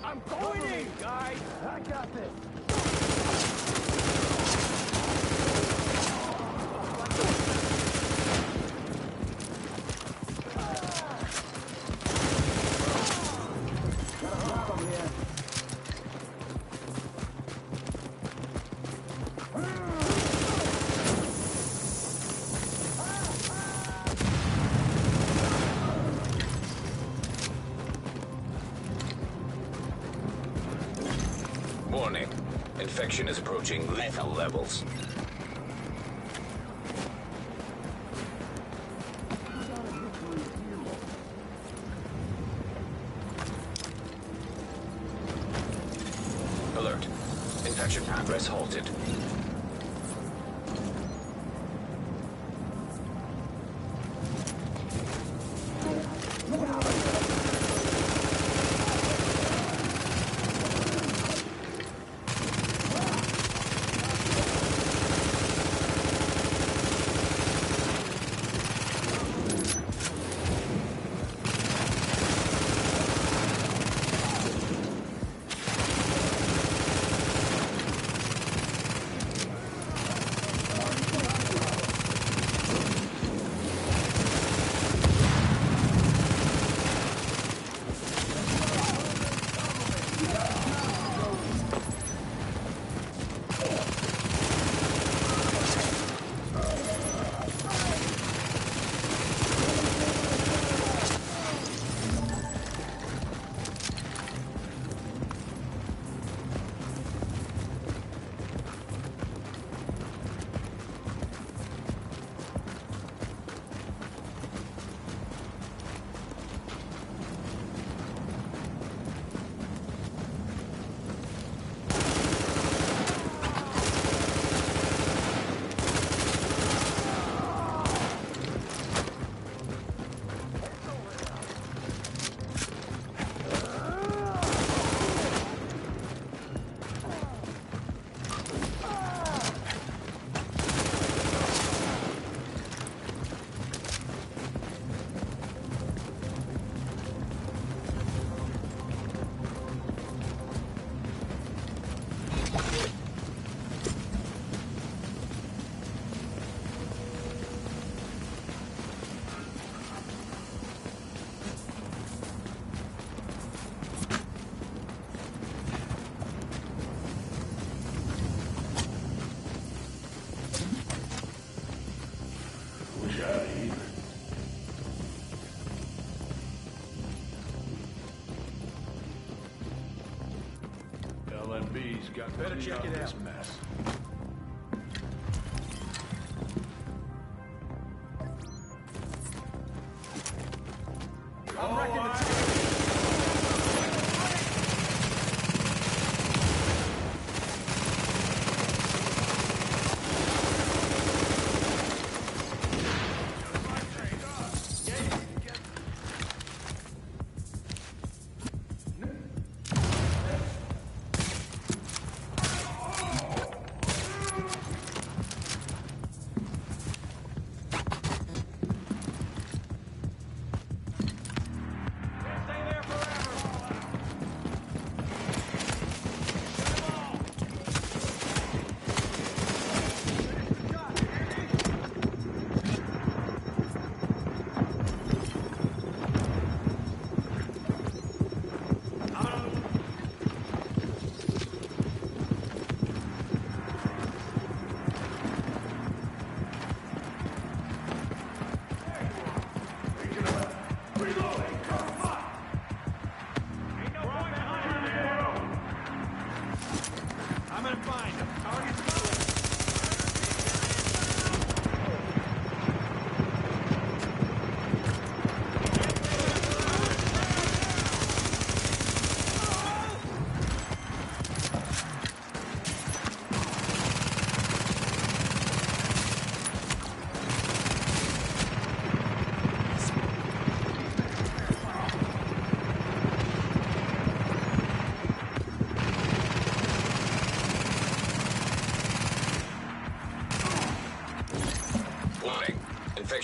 I'm going in, guys! I got this! Warning. Infection is approaching lethal levels. Progress halted. LMB's got better check it out. This mess. I'm wrecking the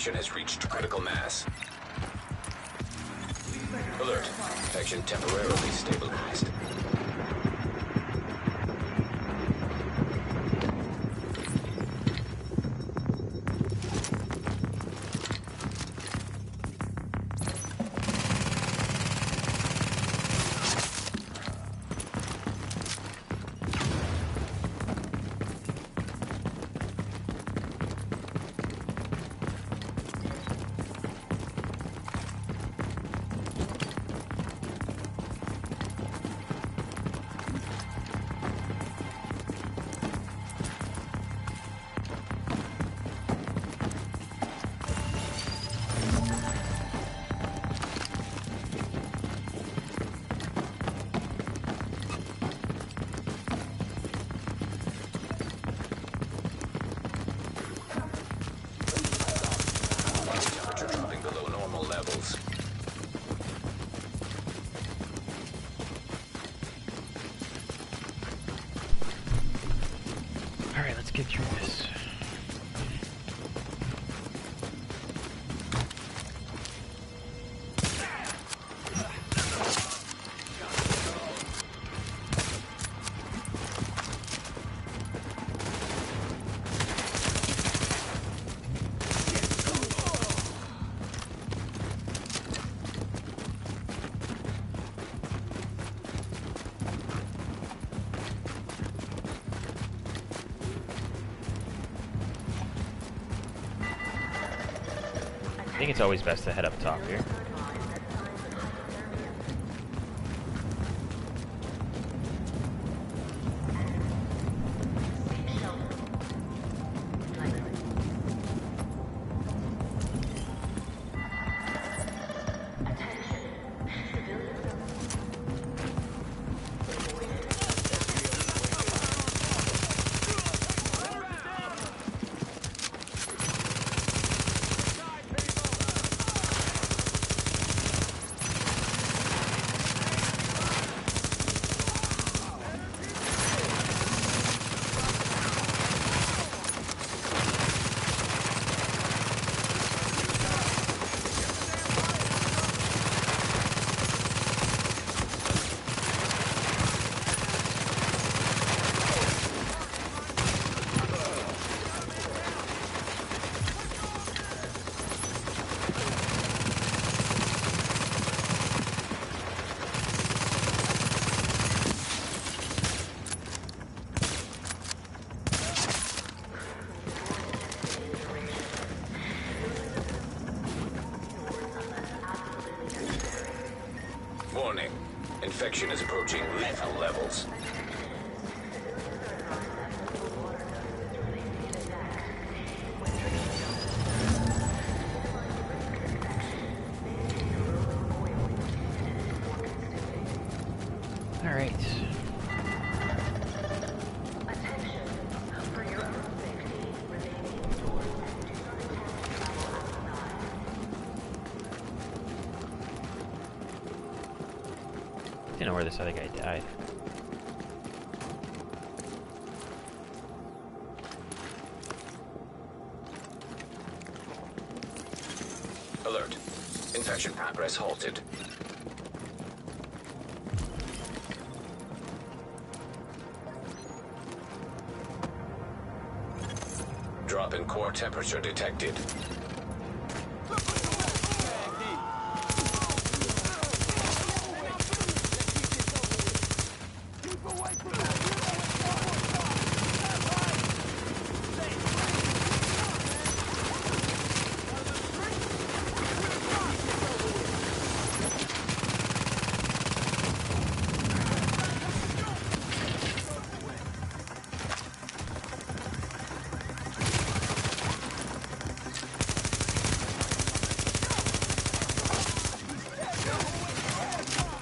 Infection has reached critical mass. Alert. Infection temporarily stabilized. get through this. I think it's always best to head up top here. Warning. Infection is approaching lethal levels. All right. I don't know where this other guy died. Alert. Infection progress halted. Drop in core temperature detected.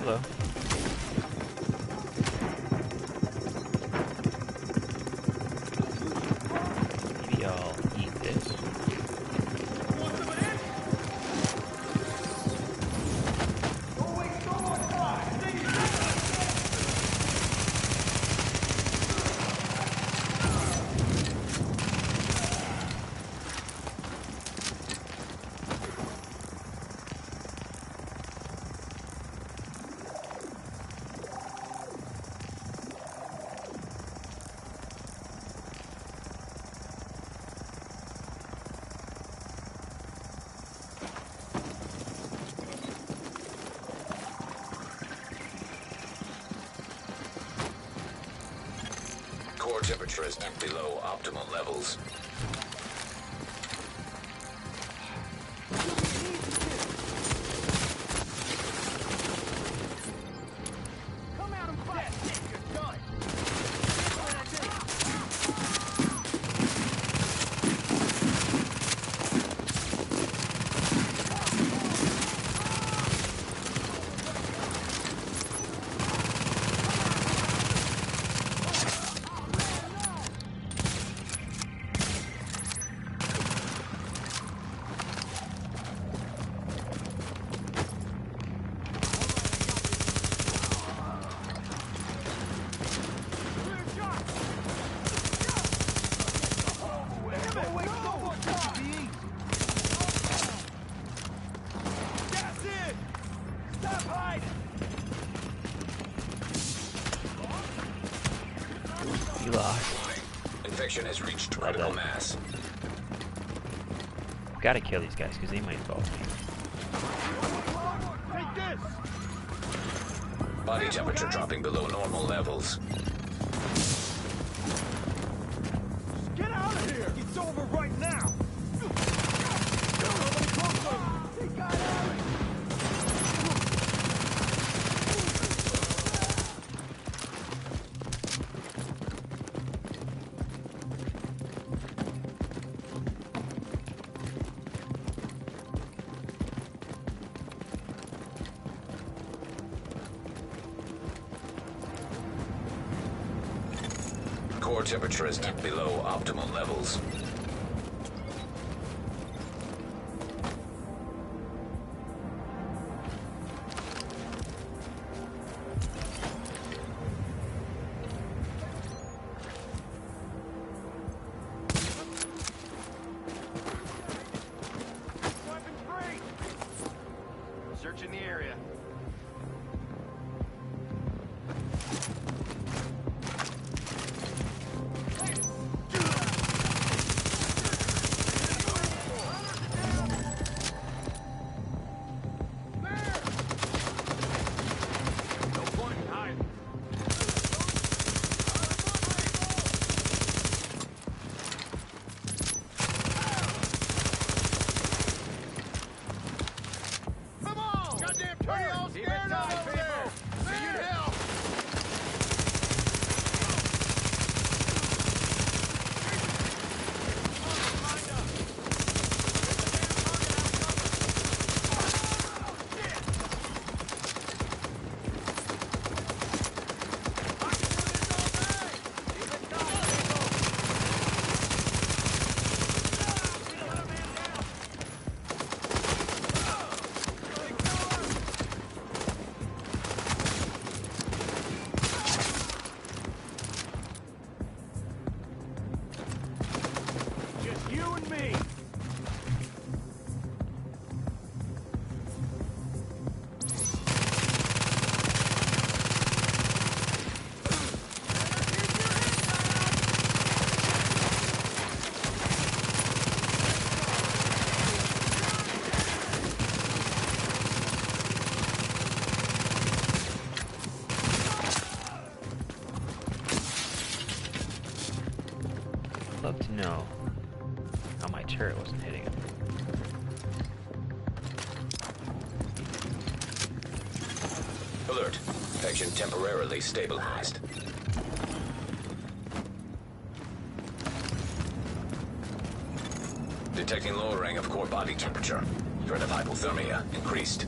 Hello. Maybe I'll eat this. Core temperature is below optimal levels. Come out and fight! You're done! You lost. Infection has reached critical mass. Gotta kill these guys because they might involve me. Take this! Body temperature dropping below normal levels. Get out of here! It's over right now! They got Alex! Core temperature is dipped below optimal levels. Weapons free! Searching the area. No point in hiding. Come on! Goddamn turn all scared up over there! See you in hell! Just you and me! I'd love to know how my turret wasn't hitting him. Alert. Infection temporarily stabilized. Detecting lowering of core body temperature. Threat of hypothermia increased.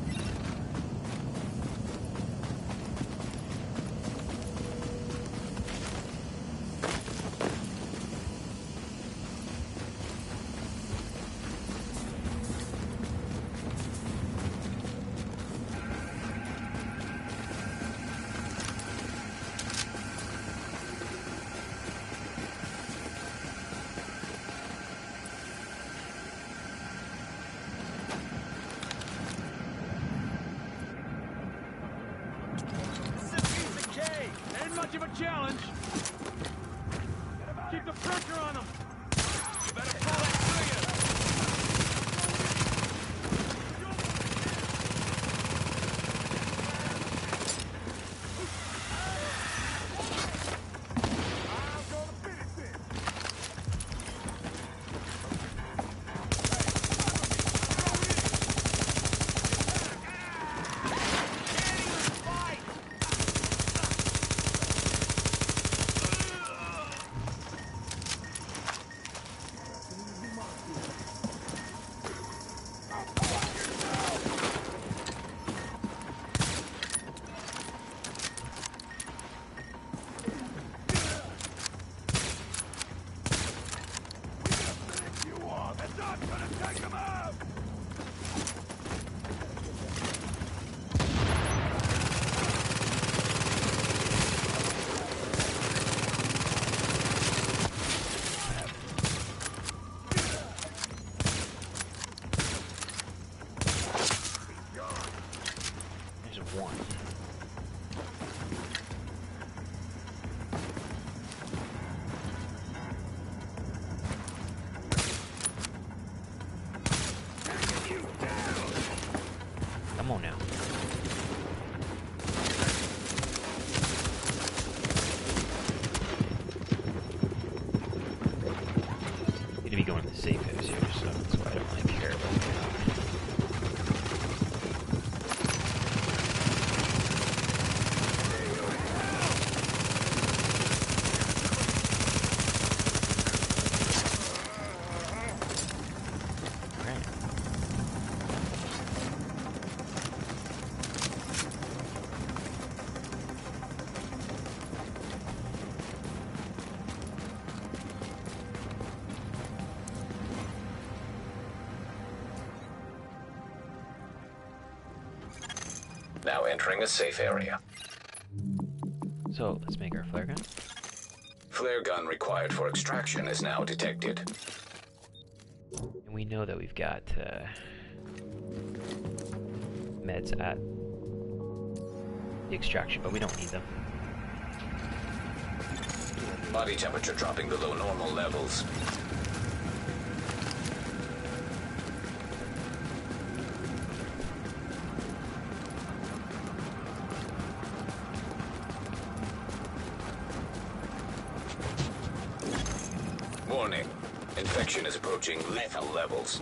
safe is here, so that's why I don't really care about it. Now entering a safe area. So, let's make our flare gun. Flare gun required for extraction is now detected. And we know that we've got meds at the extraction, but we don't need them. Body temperature dropping below normal levels. Warning. Infection is approaching lethal levels.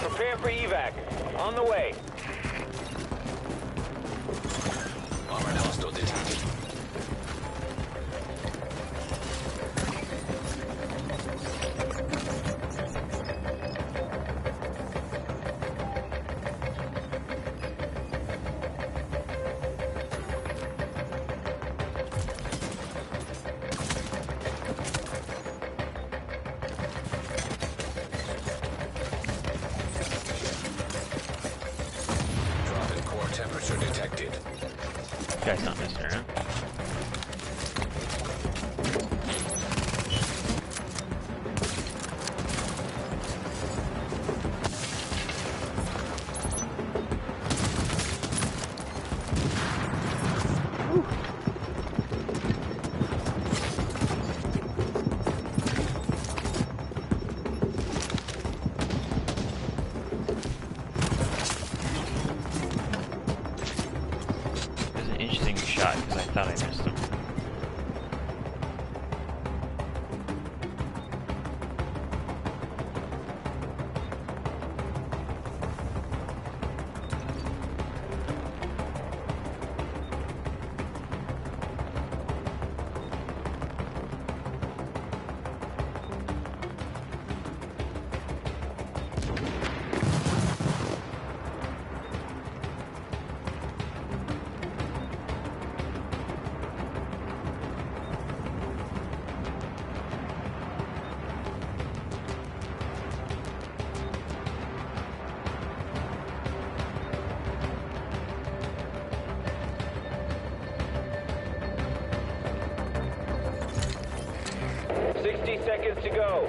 Prepare for evac. On the way. Armored hostile detected. Drop in core temperature detected. This guy's not messing around. It was an interesting shot because I thought I missed him. Seconds to go.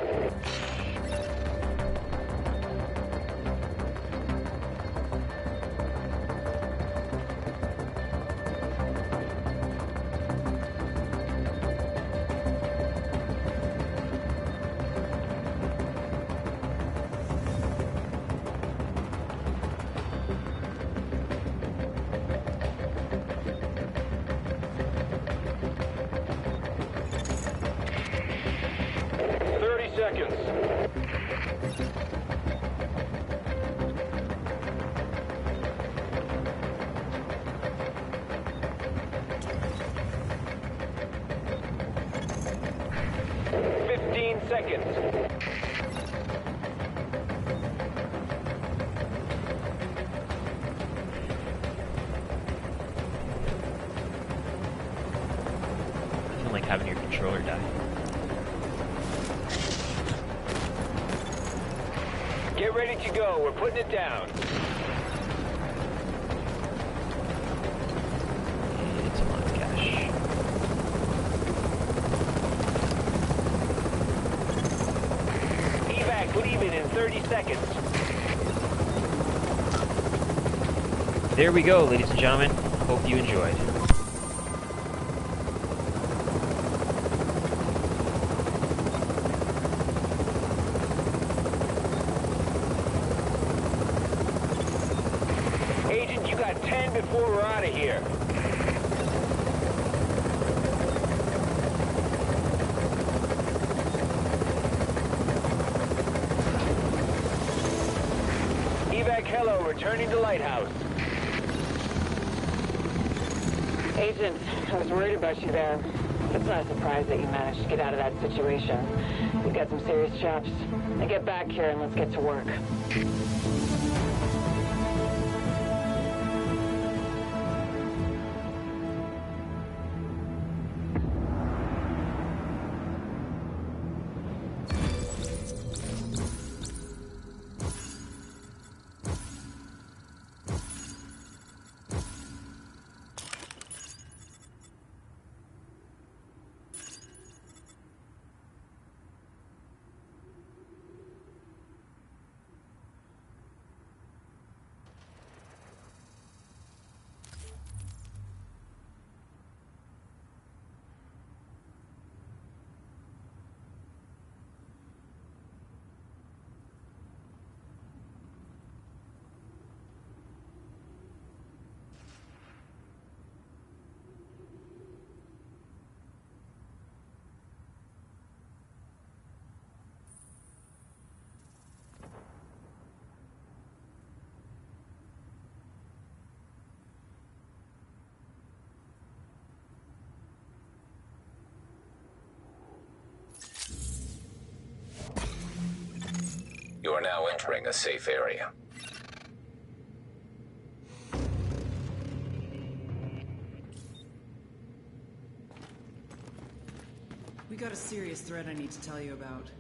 Seconds. seconds. Nothing like having your controller die. Get ready to go. We're putting it down. It's a lot of cash. Evac leaving in 30 seconds. There we go, ladies and gentlemen. Hope you enjoyed. Agent, you got 10 before we're out of here. Evac hello, returning to Lighthouse. Agent, I was worried about you there. It's not a surprise that you managed to get out of that situation. You've got some serious chops. Now get back here and let's get to work. You are now entering a safe area. We got a serious threat I need to tell you about.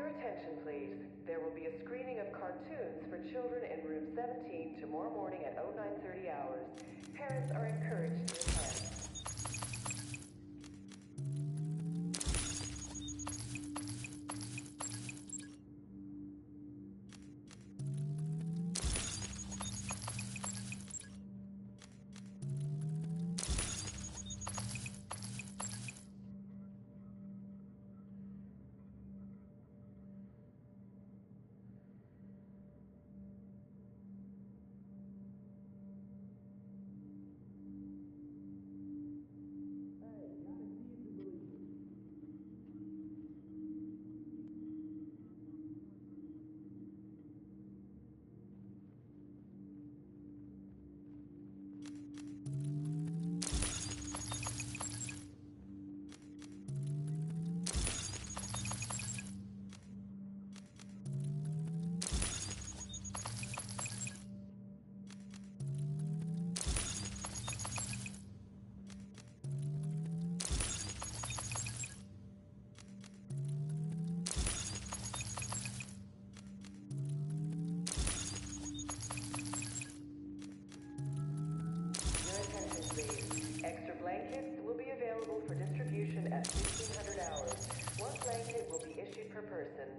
Your attention, please. There will be a screening of cartoons for children in room 17 tomorrow morning at 0930 hours. Parents are encouraged to attend. Extra blankets will be available for distribution at 1500 hours. One blanket will be issued per person.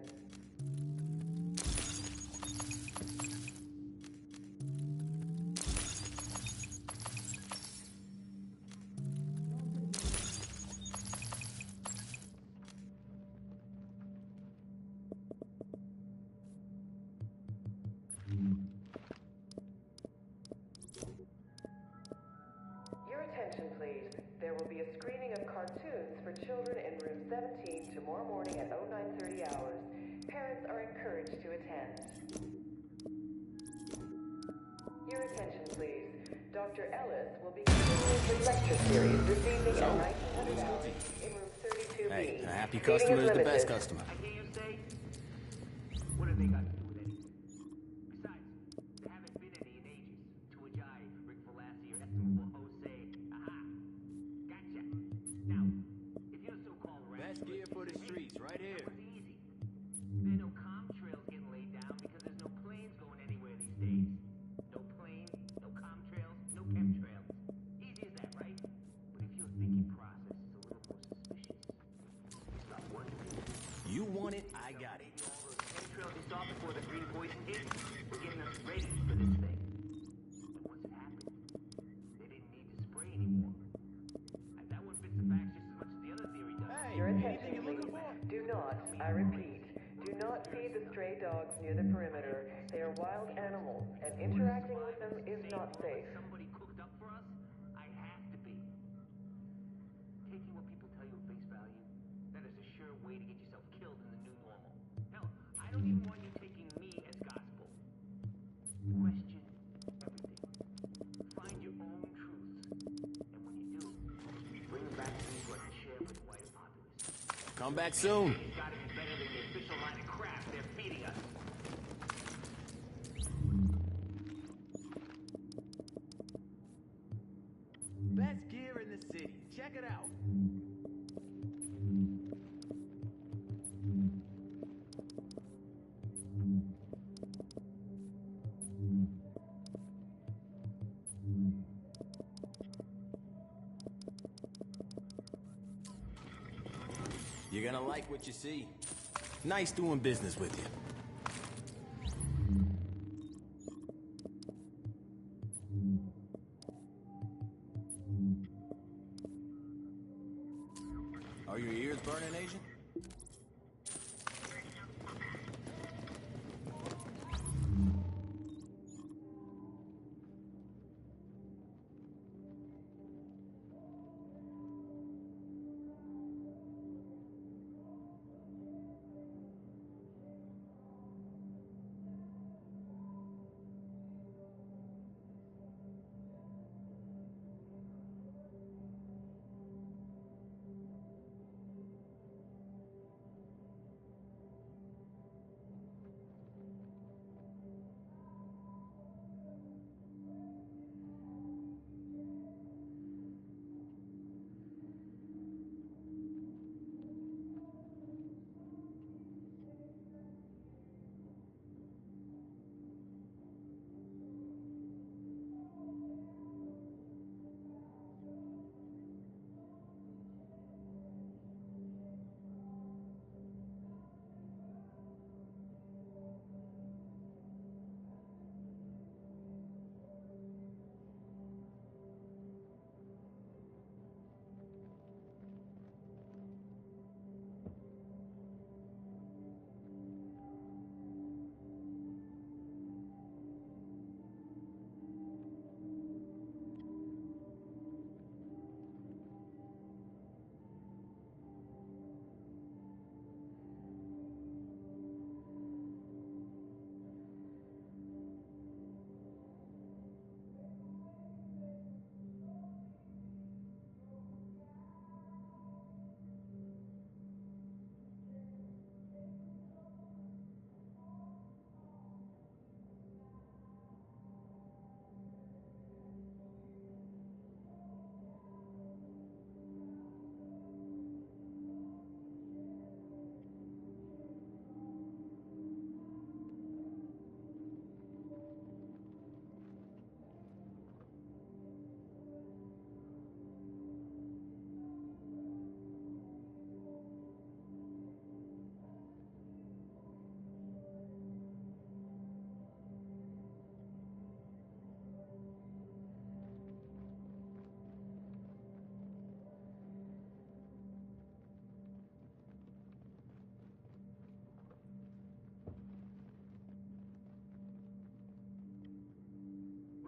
Your attention, please. There will be a screening of cartoons for children in room 17 tomorrow morning at 0930 hours. Parents are encouraged to attend. Your attention, please. Dr. Ellis will be continuing his lecture series this evening at 1900 hours in room 32B. Hey, a happy Seating customer is the limited. best customer. I hear you say, what have they got to do with anything? Besides, there haven't been any in ages. To a jive, Rick Velassi, or estimable Jose. Aha! Gotcha. Now, if you're so-called Best gear for the streets, right here. that was easy. There are no comm trails getting laid down because there's no planes going anywhere these days. No planes, no comm trails, no chemtrails. Easy as that, right? But if your thinking process is a little more suspicious, you start wondering. You want it, I got it. Maybe all those chemtrails you saw before the green poison hit were getting us ready for this thing. But once it happened, they didn't need to spray anymore. That one fits the facts just as much as the other theory does. Hey, Your anything attention, you looking please. for? Do not, I repeat, do not feed the stray dogs near the perimeter. They are wild animals, and interacting with them is not safe. Somebody cooked up for us? I have to be. Taking what people tell you at face value, that is a sure way to get yourself killed in the new normal. Hell, I don't even want you taking me as gospel. Question everything. Find your own truths. And when you do, bring them back to me so I can share with the wider populace. Come back soon. It's gotta be better than the official line of crap they're feeding us. Best gear in the city. Check it out. You're gonna like what you see. Nice doing business with you. Are your ears burning, Agent?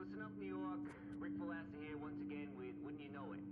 Listen up, New York. Rick Velasa here once again with Wouldn't You Know It.